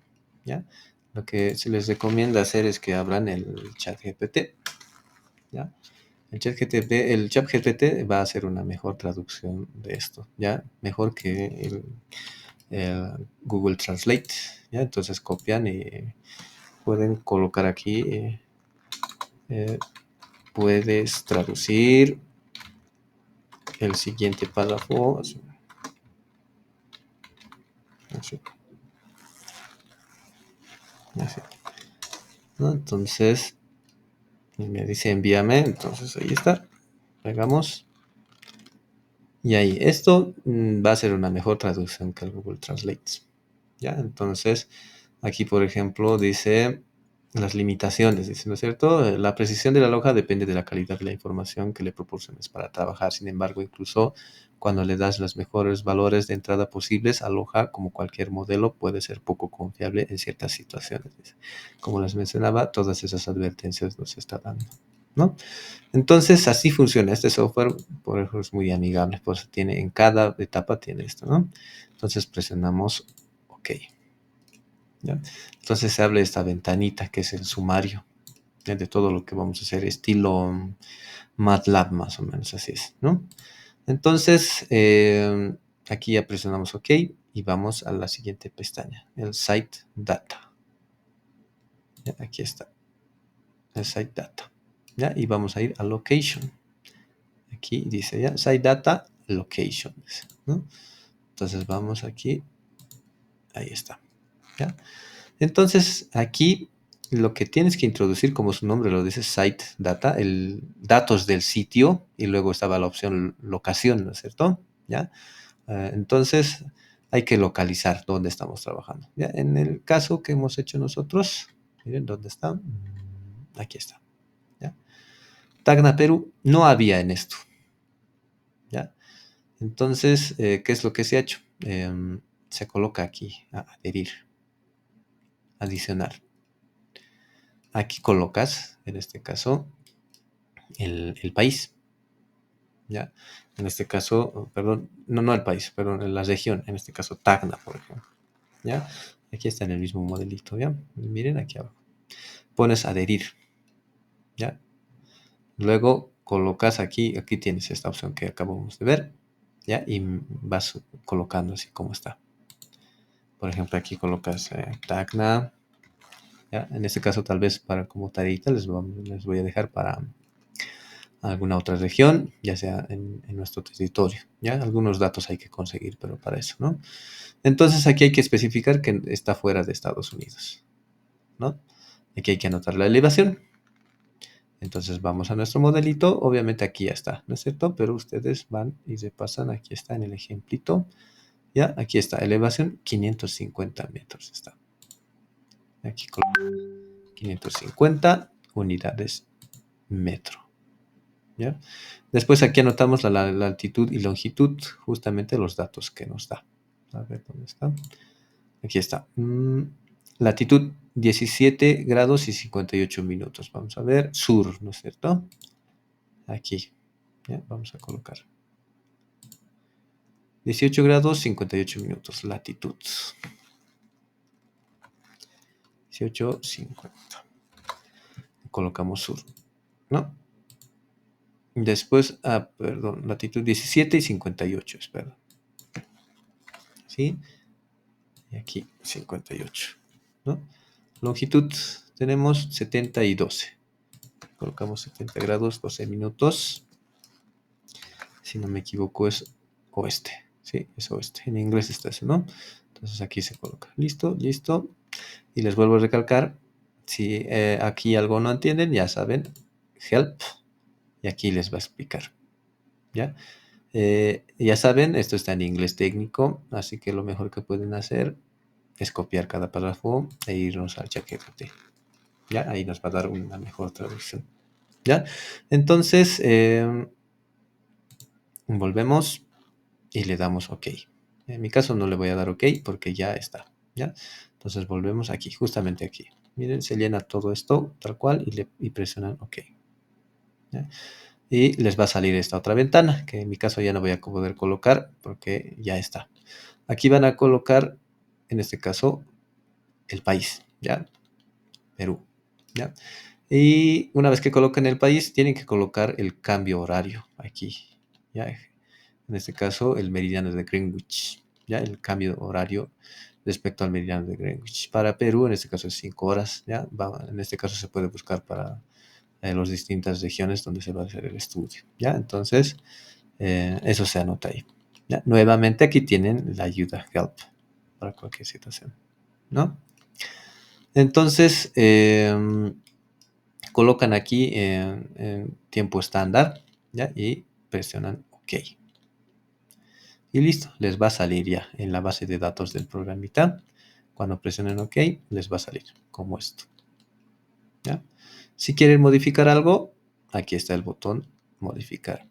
¿ya? Lo que se les recomienda hacer es que abran el chat GPT, ¿ya? El chat GPT va a hacer una mejor traducción de esto, ¿ya? Mejor que el Google Translate, ¿ya? Entonces copian y pueden colocar aquí, eh, puedes traducir el siguiente párrafo, así, así, así, ¿no? Entonces, me dice envíame, entonces ahí está, pegamos, y ahí, esto va a ser una mejor traducción que el Google Translate, ¿ya? Entonces, aquí, por ejemplo, dice las limitaciones, dice, ¿no es cierto? La precisión de la hoja depende de la calidad de la información que le proporciones para trabajar. Sin embargo, incluso cuando le das los mejores valores de entrada posibles, Aloha, como cualquier modelo, puede ser poco confiable en ciertas situaciones. Dice. Como les mencionaba, todas esas advertencias nos está dando, ¿no? Entonces, así funciona. Este software, por ejemplo, es muy amigable, pues tiene, en cada etapa tiene esto, ¿no? Entonces presionamos OK. ¿Ya? Entonces se abre esta ventanita que es el sumario, ¿ya? De todo lo que vamos a hacer, estilo MATLAB más o menos, así es, ¿no? Entonces, aquí ya presionamos OK y vamos a la siguiente pestaña, el Site Data. ¿Ya? Aquí está, el Site Data. ¿Ya? Y vamos a ir a Location. Aquí dice ya, Site Data Location, ¿no? Entonces vamos aquí, ahí está, ¿ya? Entonces, aquí lo que tienes que introducir, como su nombre lo dice, site data, el datos del sitio, y luego estaba la opción locación, ¿no es cierto? ¿Ya? Entonces, hay que localizar dónde estamos trabajando. ¿Ya? En el caso que hemos hecho nosotros, miren dónde está. Aquí está. ¿Ya? Tacna, Perú, no había en esto. ¿Ya? Entonces, ¿qué es lo que se ha hecho? Se coloca aquí, adherir, adicionar. Aquí colocas, en este caso, el país, ¿ya? En este caso, perdón, no el país, perdón, la región, en este caso Tacna, por ejemplo, ¿ya? Aquí está en el mismo modelito, ¿ya? Miren aquí abajo. Pones adherir, ¿ya? Luego colocas aquí tienes esta opción que acabamos de ver, ¿ya? Y vas colocando así como está. Por ejemplo, aquí colocas Tacna, ¿ya? En este caso tal vez para como tarita les voy a dejar para alguna otra región, ya sea en nuestro territorio, ¿ya? Algunos datos hay que conseguir, pero para eso, ¿no? Entonces aquí hay que especificar que está fuera de Estados Unidos, ¿no? Aquí hay que anotar la elevación. Entonces vamos a nuestro modelito, obviamente aquí ya está, ¿no es cierto? Pero ustedes van y se pasan, aquí está en el ejemplito, ¿ya? Aquí está, elevación 550 metros está. Aquí 550 unidades metro. ¿Ya? Después aquí anotamos la altitud y longitud, justamente los datos que nos da. A ver, ¿dónde está? Aquí está. Latitud 17 grados y 58 minutos. Vamos a ver. Sur, ¿no es cierto? Aquí. ¿Ya? Vamos a colocar. 18 grados 58 minutos. Latitud. 18:50. Colocamos sur. ¿No? Después, perdón, latitud 17 y 58, espera. ¿Sí? Y aquí 58, ¿no? Longitud tenemos 70 y 12. Colocamos 70 grados, 12 minutos. Si no me equivoco es oeste. Sí, es oeste. En inglés está eso, ¿no? Entonces aquí se coloca. Listo, listo. Y les vuelvo a recalcar, si aquí algo no entienden, ya saben, help. Y aquí les va a explicar. ¿Ya? Ya saben, esto está en inglés técnico, así que lo mejor que pueden hacer es copiar cada párrafo e irnos al ChatGPT. ¿ya? Ahí nos va a dar una mejor traducción, ¿ya? Entonces, volvemos y le damos OK. En mi caso no le voy a dar OK porque ya está, ¿ya? Entonces volvemos aquí, justamente aquí. Miren, se llena todo esto tal cual y presionan OK, ¿ya? Y les va a salir esta otra ventana, que en mi caso ya no voy a poder colocar porque ya está. Aquí van a colocar, en este caso, el país, ¿ya? Perú, ¿ya? Y una vez que coloquen el país, tienen que colocar el cambio horario aquí, ¿ya? En este caso, el meridiano de Greenwich, ¿ya? El cambio horario respecto al meridiano de Greenwich. Para Perú, en este caso es 5 horas, ¿ya? En este caso se puede buscar para las distintas regiones donde se va a hacer el estudio, ¿ya? Entonces, eso se anota ahí, ¿ya? Nuevamente aquí tienen la ayuda help para cualquier situación, ¿no? Entonces, colocan aquí en tiempo estándar, ¿ya? Y presionan OK. Y listo, les va a salir ya en la base de datos del programita. Cuando presionen OK, les va a salir como esto, ¿ya? Si quieren modificar algo, aquí está el botón modificar.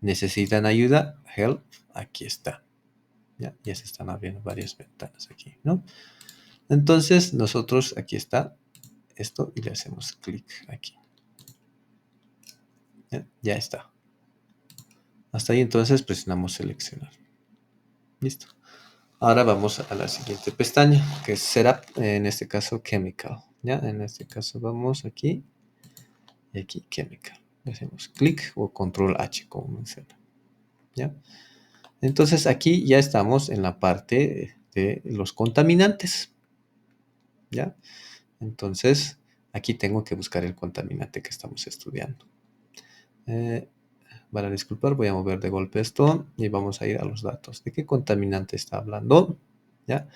¿Necesitan ayuda? Help, aquí está. Ya se están abriendo varias ventanas aquí, ¿no? Entonces, nosotros, aquí está esto y le hacemos clic aquí. Ya está. Hasta ahí entonces presionamos seleccionar. Listo. Ahora vamos a la siguiente pestaña, que es Setup, en este caso Chemical. ¿Ya? En este caso vamos aquí y aquí Chemical. Le hacemos clic o Control H, como menciona. ¿Ya? Entonces aquí ya estamos en la parte de los contaminantes. ¿Ya? Entonces aquí tengo que buscar el contaminante que estamos estudiando. Para disculpar, voy a mover de golpe esto y vamos a ir a los datos. ¿De qué contaminante está hablando? ¿Ya?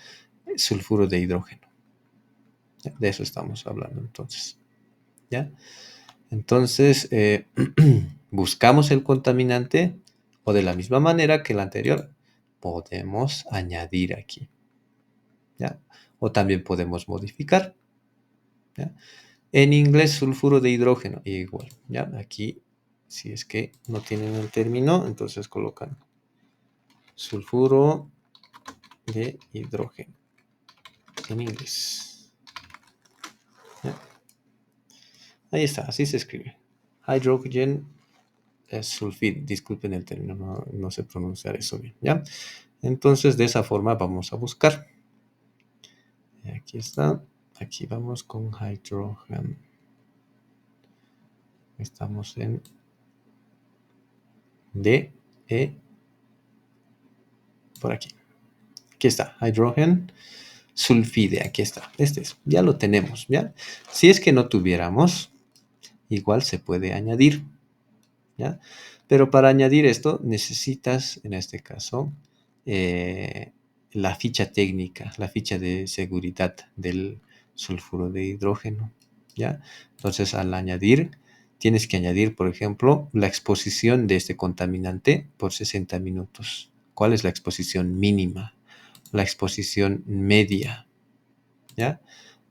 Sulfuro de hidrógeno. ¿Ya? De eso estamos hablando entonces. ¿Ya? Entonces, buscamos el contaminante o de la misma manera que el anterior, podemos añadir aquí. ¿Ya? O también podemos modificar. ¿Ya? En inglés, sulfuro de hidrógeno, igual. ¿Ya? Aquí, si es que no tienen el término, entonces colocan sulfuro de hidrógeno en inglés. ¿Ya? Ahí está, así se escribe. Hydrogen sulfide, disculpen el término, no sé pronunciar eso bien, ¿ya? Entonces, de esa forma vamos a buscar. Aquí está, aquí vamos con hydrogen. Estamos en D, E, por aquí. Aquí está, hydrogen sulfide, aquí está. Este es, ya lo tenemos, ¿ya? Si es que no tuviéramos, igual se puede añadir, ¿ya? Pero para añadir esto necesitas, en este caso, la ficha técnica, la ficha de seguridad del sulfuro de hidrógeno, ¿ya? Entonces, al añadir, tienes que añadir, por ejemplo, la exposición de este contaminante por 60 minutos. ¿Cuál es la exposición mínima? La exposición media, ¿ya?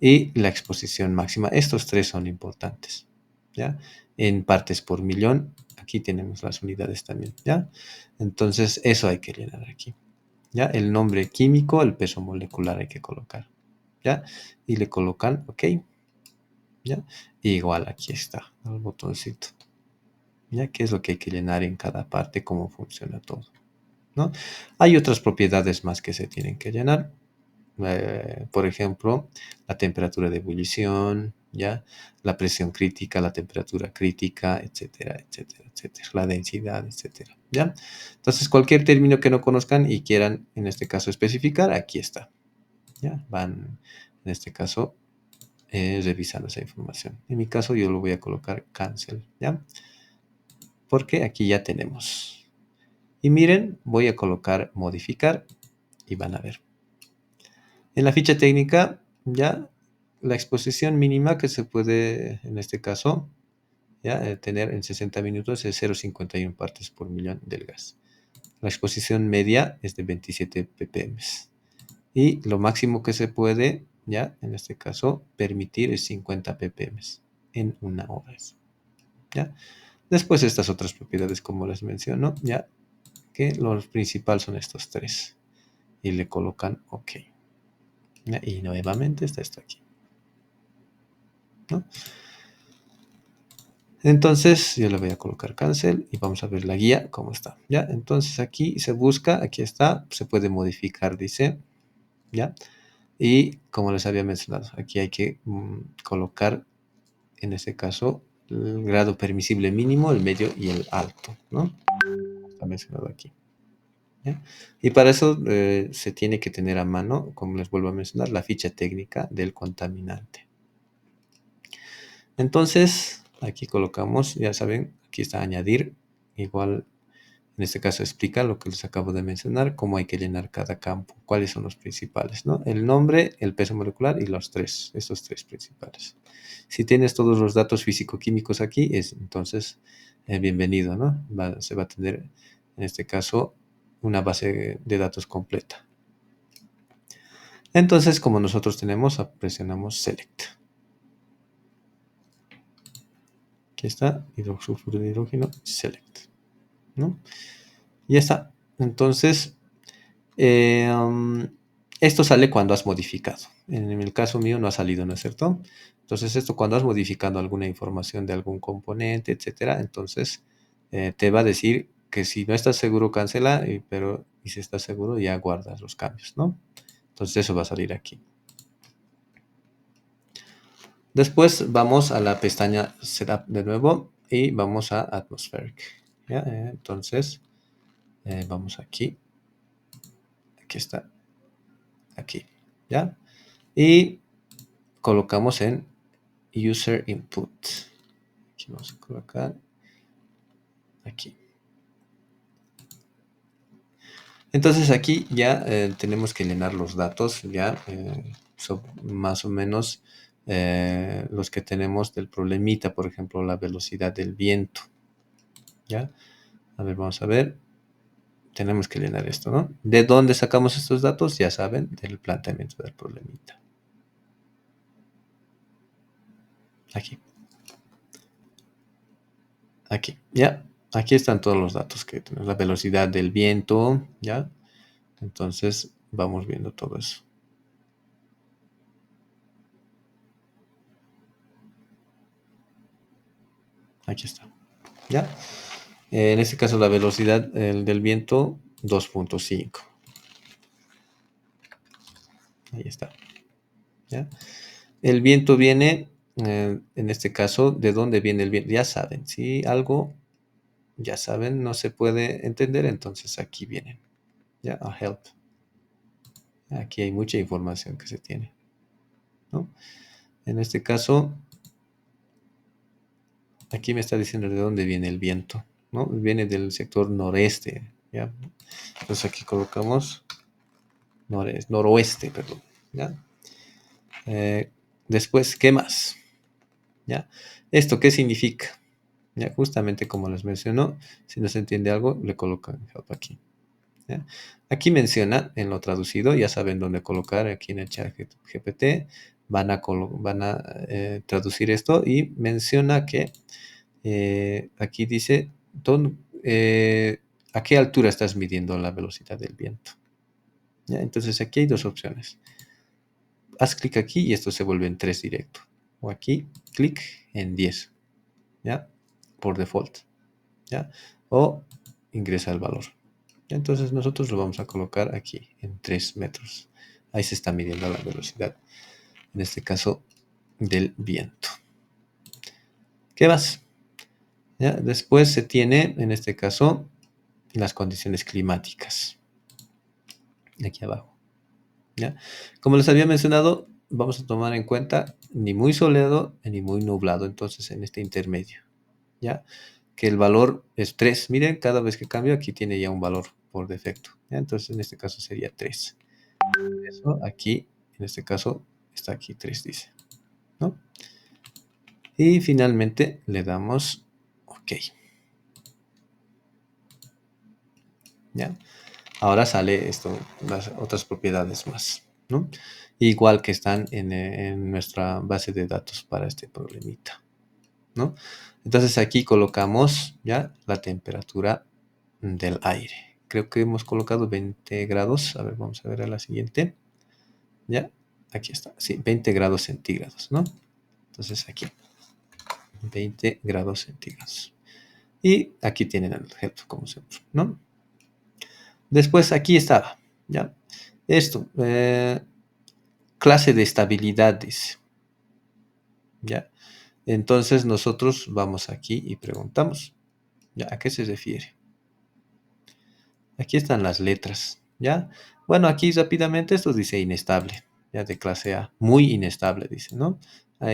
Y la exposición máxima. Estos tres son importantes, ¿ya? En partes por millón, aquí tenemos las unidades también, ¿ya? Entonces, eso hay que llenar aquí, ¿ya? El nombre químico, el peso molecular hay que colocar, ¿ya? Y le colocan OK, ¿ya? Y igual aquí está el botoncito, ¿ya? ¿Qué es lo que hay que llenar en cada parte? ¿Cómo funciona todo? ¿No? Hay otras propiedades más que se tienen que llenar. Por ejemplo, la temperatura de ebullición, ¿ya? La presión crítica, la temperatura crítica, etcétera, etcétera, etcétera, la densidad, etcétera, ¿ya? Entonces, cualquier término que no conozcan y quieran, en este caso, especificar, aquí está, ¿ya? Van, en este caso, revisando esa información. En mi caso, yo lo voy a colocar cancel, ¿ya? Porque aquí ya tenemos. Y miren, voy a colocar modificar y van a ver. En la ficha técnica, ya la exposición mínima que se puede, en este caso, ya tener en 60 minutos es 0,51 partes por millón del gas. La exposición media es de 27 ppm. Y lo máximo que se puede ya, en este caso, permitir es 50 ppm en una hora, ya. Después estas otras propiedades, como les menciono, ya, que lo principal son estos tres. Y le colocan OK. ¿Ya? Y nuevamente está esto aquí, ¿no? Entonces yo le voy a colocar cancel y vamos a ver la guía cómo está, ¿ya? Entonces aquí se busca, aquí está, se puede modificar, dice, ¿ya? Y como les había mencionado, aquí hay que colocar, en este caso, el grado permisible mínimo, el medio y el alto, ¿no? Está mencionado aquí, ¿ya? Y para eso se tiene que tener a mano, como les vuelvo a mencionar, la ficha técnica del contaminante. Entonces, aquí colocamos, ya saben, aquí está añadir, igual en este caso explica lo que les acabo de mencionar, cómo hay que llenar cada campo, cuáles son los principales, ¿no? El nombre, el peso molecular y esos tres principales. Si tienes todos los datos físico-químicos aquí, entonces bienvenido, ¿no? Se va a tener, en este caso, una base de datos completa. Entonces, como nosotros tenemos, presionamos Select. Aquí está, hidrosulfuro de hidrógeno, Select, ¿no? Y ya está. Entonces, esto sale cuando has modificado. En el caso mío no ha salido, ¿no es cierto? Entonces, esto cuando has modificado alguna información de algún componente, etcétera, entonces te va a decir que si no estás seguro, cancela, y si estás seguro, ya guardas los cambios, ¿no? Entonces, eso va a salir aquí. Después vamos a la pestaña Setup de nuevo y vamos a Atmospheric. ¿Ya? Entonces, vamos aquí. Aquí está. Aquí. ¿Ya? Y colocamos en User Input. Aquí vamos a colocar. Aquí. Entonces aquí ya tenemos que llenar los datos, ya son más o menos los que tenemos del problemita, por ejemplo, la velocidad del viento. ¿Ya? A ver, vamos a ver. Tenemos que llenar esto, ¿no? ¿De dónde sacamos estos datos? Ya saben, del planteamiento del problemita. Aquí. Aquí, ¿ya? Aquí están todos los datos que tenemos. La velocidad del viento, ¿ya? Entonces, vamos viendo todo eso. Aquí está, ¿ya? En este caso, la velocidad del viento, 2.5. Ahí está, ¿ya? El viento viene, en este caso, ¿de dónde viene el viento? Ya saben, si algo, ya saben, no se puede entender, entonces aquí vienen, ¿ya? A help. Aquí hay mucha información que se tiene, ¿no? En este caso, aquí me está diciendo de dónde viene el viento, ¿no? Viene del sector noreste, ¿ya? Entonces aquí colocamos noroeste, perdón, ¿ya? Después, ¿qué más? ¿Ya? ¿Esto qué significa? ¿Ya? Justamente como les mencionó, si no se entiende algo, le colocan help aquí, ¿ya? Aquí menciona en lo traducido, ya saben dónde colocar, aquí en el chat GPT, van a traducir esto y menciona que aquí dice, ¿a qué altura estás midiendo la velocidad del viento? ¿Ya? Entonces aquí hay dos opciones. Haz clic aquí y esto se vuelve en 3 directo. O aquí, clic en 10. ¿Ya? Por default. ¿Ya? O ingresa el valor. Entonces nosotros lo vamos a colocar aquí en 3 metros. Ahí se está midiendo la velocidad. En este caso, del viento. ¿Qué más? ¿Ya? Después se tiene, en este caso, las condiciones climáticas. Aquí abajo. ¿Ya? Como les había mencionado, vamos a tomar en cuenta ni muy soleado ni muy nublado, entonces en este intermedio, ¿ya? Que el valor es 3. Miren, cada vez que cambio aquí tiene ya un valor por defecto, ¿ya? Entonces en este caso sería 3. Eso aquí, en este caso, está aquí 3, dice, ¿no? Y finalmente le damos OK, ¿ya? Ahora sale esto, las otras propiedades más. ¿no? Igual que están en nuestra base de datos para este problemita, ¿no? Entonces aquí colocamos ya la temperatura del aire. Creo que hemos colocado 20 grados. A ver, vamos a ver a la siguiente. Ya, aquí está. Sí, 20 grados centígrados, ¿no? Entonces aquí, 20 grados centígrados. Y aquí tienen el objeto, como siempre, ¿no? Después aquí estaba, ¿ya? Esto, clase de estabilidad, dice, ¿ya? Entonces nosotros vamos aquí y preguntamos, ¿ya? ¿A qué se refiere? Aquí están las letras, ¿ya? Bueno, aquí rápidamente esto dice inestable, ya de clase A, muy inestable, dice, ¿no?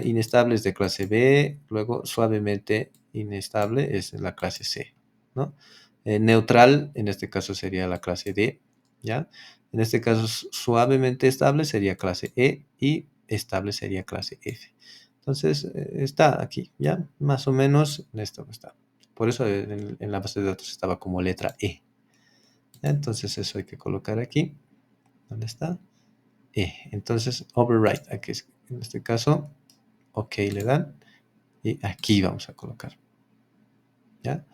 Inestable es de clase B, luego suavemente inestable es la clase C, ¿no? Neutral, en este caso sería la clase D, ¿ya? En este caso, suavemente estable sería clase E y estable sería clase F. Entonces, está aquí, ¿ya? Más o menos, esto está. Por eso en la base de datos estaba como letra E. Entonces eso hay que colocar aquí. ¿Dónde está? Entonces, override. Aquí es, en este caso, OK le dan. Y aquí vamos a colocar. ¿Ya?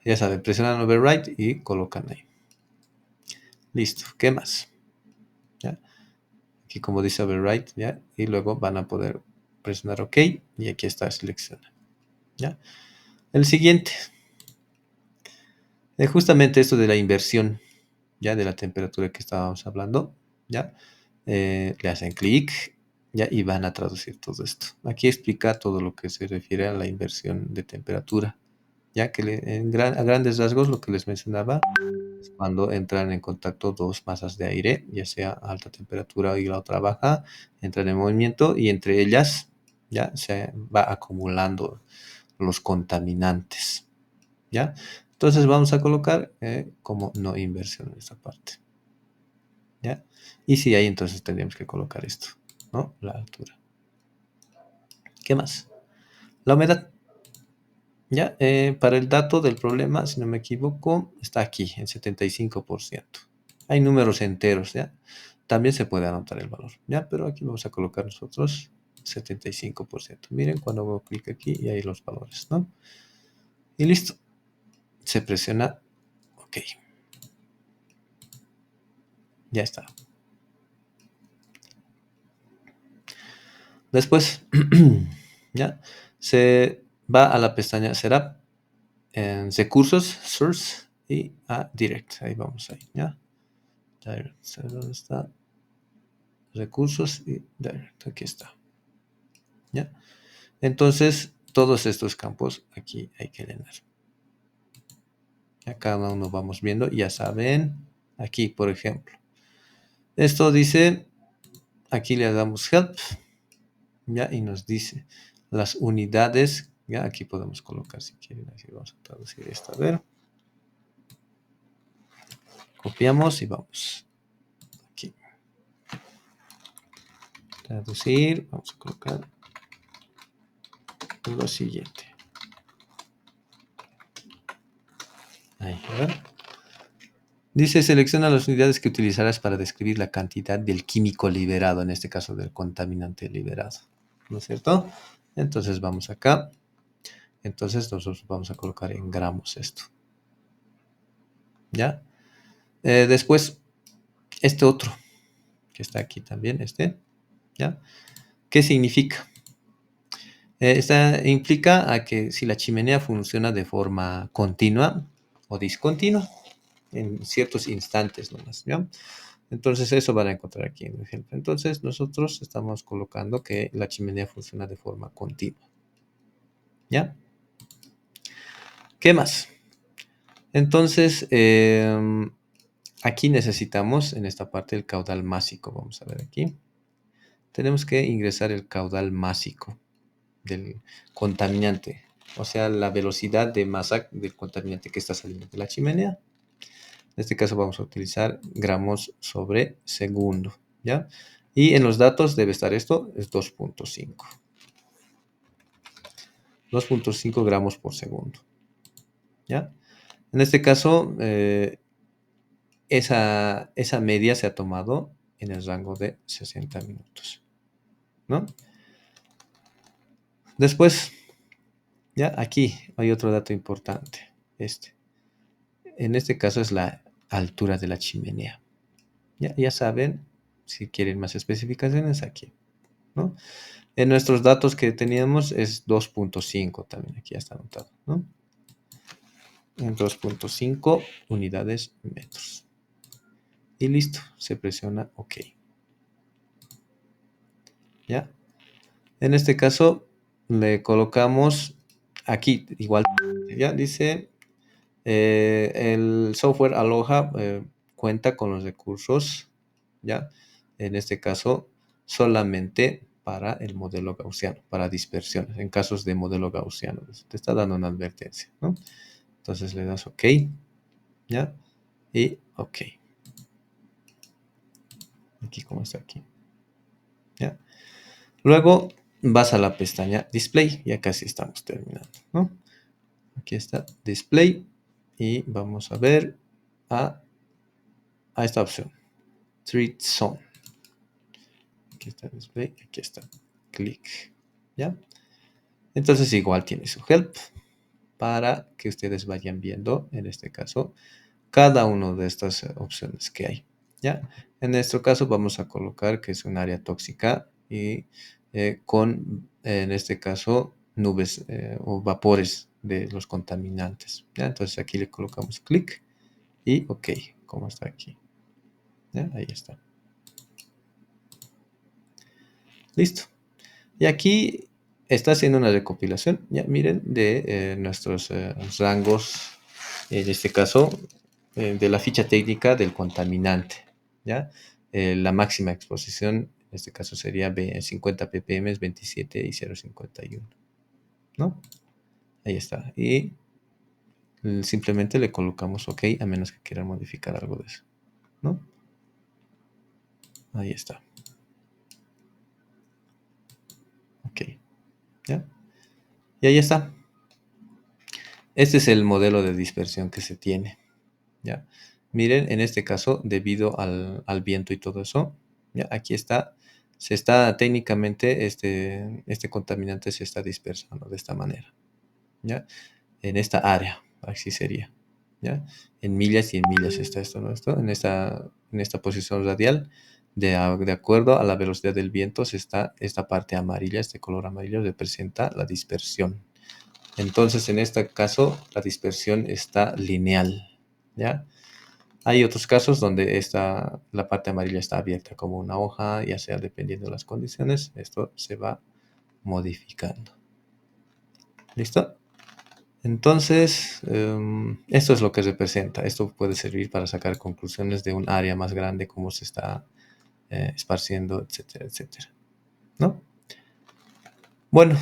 Ya saben, presionan override y colocan ahí. Listo. ¿Qué más? ¿Ya? Aquí como dice override, ¿ya? Y luego van a poder presionar OK y aquí está selecciona. ¿Ya? El siguiente. Justamente esto de la inversión, ¿ya? De la temperatura que estábamos hablando, ¿ya? Le hacen clic, ¿ya? Y van a traducir todo esto. Aquí explica todo lo que se refiere a la inversión de temperatura, ya que a grandes rasgos lo que les mencionaba es cuando entran en contacto dos masas de aire, ya sea a alta temperatura y la otra baja, entran en movimiento y entre ellas ya se va acumulando los contaminantes, ¿ya? Entonces vamos a colocar como no inversión en esta parte, ¿ya? Y si hay, entonces tendríamos que colocar esto, ¿no? La altura. ¿Qué más? La humedad, ¿ya? Para el dato del problema, si no me equivoco, está aquí, en 75%. Hay números enteros, ¿ya? También se puede anotar el valor, ¿ya? Pero aquí vamos a colocar nosotros 75%. Miren cuando hago clic aquí y hay los valores, ¿no? Y listo. Se presiona OK. Ya está. Después, ¿ya? Se va a la pestaña Setup, en Recursos, Source y a Direct. Ahí vamos, ahí, ¿ya? Direct. ¿Dónde está? Recursos y Direct. Aquí está. ¿Ya? Entonces, todos estos campos aquí hay que llenar. Ya cada uno vamos viendo. Ya saben, aquí, por ejemplo. Esto dice, aquí le damos Help, ¿ya? Y nos dice las unidades. Ya aquí podemos colocar si quieren. Así vamos a traducir esto. A ver. Copiamos y vamos. Aquí. Traducir. Vamos a colocar lo siguiente. Ahí, a ver. Dice, selecciona las unidades que utilizarás para describir la cantidad del químico liberado, en este caso del contaminante liberado. ¿No es cierto? Entonces vamos acá. Entonces nosotros vamos a colocar en gramos esto. ¿Ya? Después, este otro, que está aquí también, este. ¿Ya? ¿Qué significa? Esta implica a que si la chimenea funciona de forma continua o discontinua, en ciertos instantes nomás, ¿ya? Entonces eso van a encontrar aquí en el ejemplo. Entonces nosotros estamos colocando que la chimenea funciona de forma continua, ¿ya? ¿Qué más? Entonces, aquí necesitamos en esta parte el caudal másico. Vamos a ver aquí. Tenemos que ingresar el caudal másico del contaminante, o sea, la velocidad de masa del contaminante que está saliendo de la chimenea. En este caso vamos a utilizar gramos sobre segundo, ¿ya? Y en los datos debe estar esto, es 2.5. 2.5 gramos por segundo, ¿ya? En este caso, esa media se ha tomado en el rango de 60 minutos, ¿no? Después, ya aquí hay otro dato importante. En este caso es la altura de la chimenea. Ya saben, si quieren más especificaciones aquí, ¿no? En nuestros datos que teníamos es 2.5 también, aquí ya está anotado, ¿no? En 2.5 unidades metros. Y listo, se presiona OK. ¿Ya? En este caso le colocamos aquí, igual, ya dice, el software Aloha cuenta con los recursos, ¿ya? En este caso, solamente para el modelo gaussiano, para dispersiones, en casos de modelo gaussiano. Te está dando una advertencia, ¿no? Entonces le das OK, ¿ya? Y OK. Aquí como está aquí, ¿ya? Luego vas a la pestaña Display, ya casi estamos terminando, ¿no? Aquí está Display y vamos a ver a esta opción, Treat Zone. Aquí está Display, aquí está, clic, ¿ya? Entonces igual tiene su Help para que ustedes vayan viendo, en este caso, cada una de estas opciones que hay, ¿ya? En nuestro caso vamos a colocar que es un área tóxica y con, en este caso, nubes o vapores de los contaminantes, ¿ya? Entonces aquí le colocamos clic y OK, como está aquí, ¿ya? Ahí está. Listo. Y aquí está haciendo una recopilación, ya miren, de nuestros rangos, en este caso, de la ficha técnica del contaminante, ¿ya? La máxima exposición, en este caso sería 50 ppm, 27 y 0,51, ¿no? Ahí está. Y simplemente le colocamos OK, a menos que quieran modificar algo de eso, ¿no? Ahí está. OK, ¿ya? Y ahí está. Este es el modelo de dispersión que se tiene, ¿ya? Miren, en este caso, debido al viento y todo eso, ya aquí está, se está técnicamente, este contaminante se está dispersando de esta manera, ¿ya? En esta área, así sería, ¿ya? En millas y en millas está esto, ¿no? Esto, en esta posición radial, de acuerdo a la velocidad del viento, se está esta parte amarilla, este color amarillo representa la dispersión. Entonces, en este caso, la dispersión está lineal, ¿ya? Hay otros casos donde la parte amarilla está abierta como una hoja, ya sea dependiendo de las condiciones, esto se va modificando. ¿Listo? Entonces, esto es lo que representa. Esto puede servir para sacar conclusiones de un área más grande, cómo se está esparciendo, etcétera, etcétera. ¿No? Bueno,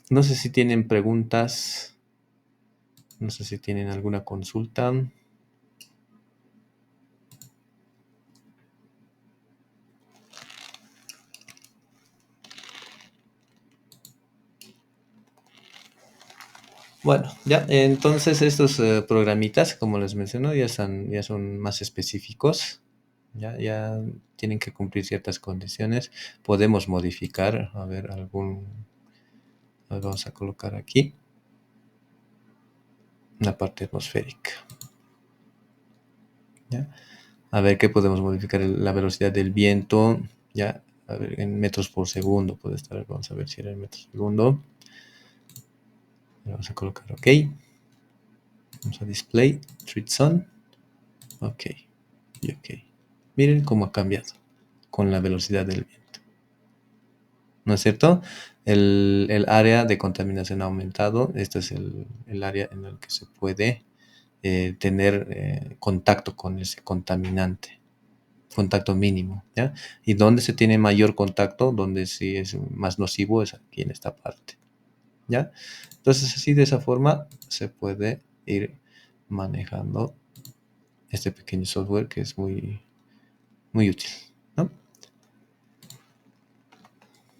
no sé si tienen preguntas, no sé si tienen alguna consulta. Bueno, ya, entonces estos programitas, como les menciono, ya son más específicos, ya tienen que cumplir ciertas condiciones. Podemos modificar, a ver, vamos a colocar aquí, la parte atmosférica. ¿Ya? A ver qué podemos modificar, la velocidad del viento, ya, a ver, en metros por segundo puede estar, vamos a ver si era en metros por segundo. Vamos a colocar OK. Vamos a display, treat sun, OK, y OK. Miren cómo ha cambiado con la velocidad del viento, ¿no es cierto? El área de contaminación ha aumentado. Este es el área en el que se puede tener contacto con ese contaminante, contacto mínimo, ¿ya? Y donde se tiene mayor contacto, donde sí es más nocivo, es aquí en esta parte, ¿ya? Entonces así de esa forma se puede ir manejando este pequeño software que es muy, muy útil, ¿no?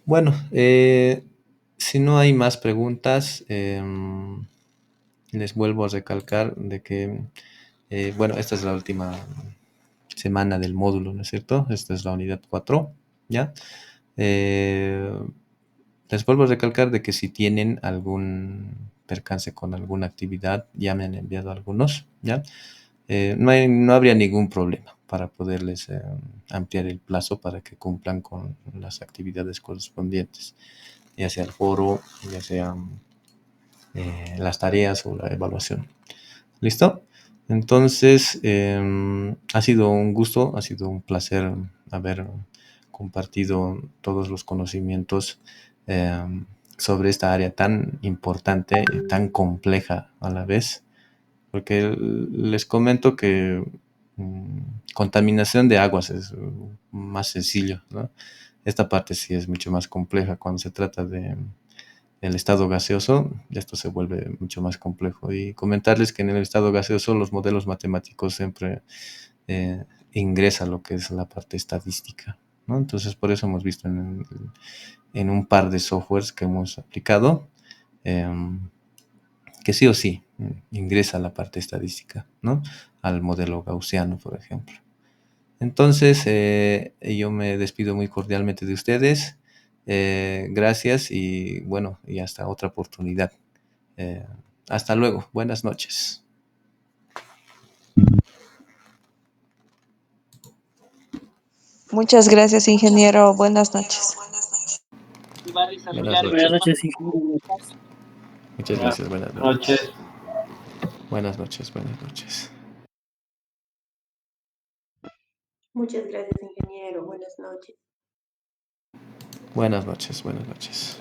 Bueno, si no hay más preguntas, les vuelvo a recalcar de que, bueno, esta es la última semana del módulo, ¿no es cierto? Esta es la unidad 4, ¿ya? Eh, Les vuelvo a recalcar de que si tienen algún percance con alguna actividad, ya me han enviado algunos, ¿ya? No habría ningún problema para poderles ampliar el plazo para que cumplan con las actividades correspondientes, ya sea el foro, ya sea las tareas o la evaluación. ¿Listo? Entonces, ha sido un gusto, ha sido un placer haber compartido todos los conocimientos sobre esta área tan importante y tan compleja a la vez, porque les comento que mm, contaminación de aguas es más sencillo, ¿no? Esta parte sí es mucho más compleja cuando se trata de el estado gaseoso, esto se vuelve mucho más complejo. Y comentarles que en el estado gaseoso los modelos matemáticos siempre ingresan lo que es la parte estadística, ¿no? Entonces, por eso hemos visto en un par de softwares que hemos aplicado, que sí o sí ingresa la parte estadística, ¿no? Al modelo gaussiano, por ejemplo. Entonces, yo me despido muy cordialmente de ustedes. Gracias y bueno, y hasta otra oportunidad. Eh, Hasta luego. Buenas noches. Muchas gracias, ingeniero. Buenas noches. Buenas Buenas noches. noches, ingeniero. Muchas Buenas gracias. Buenas noches. noches. Buenas noches. Buenas noches. Muchas gracias, ingeniero. Buenas noches. Buenas noches. Buenas noches.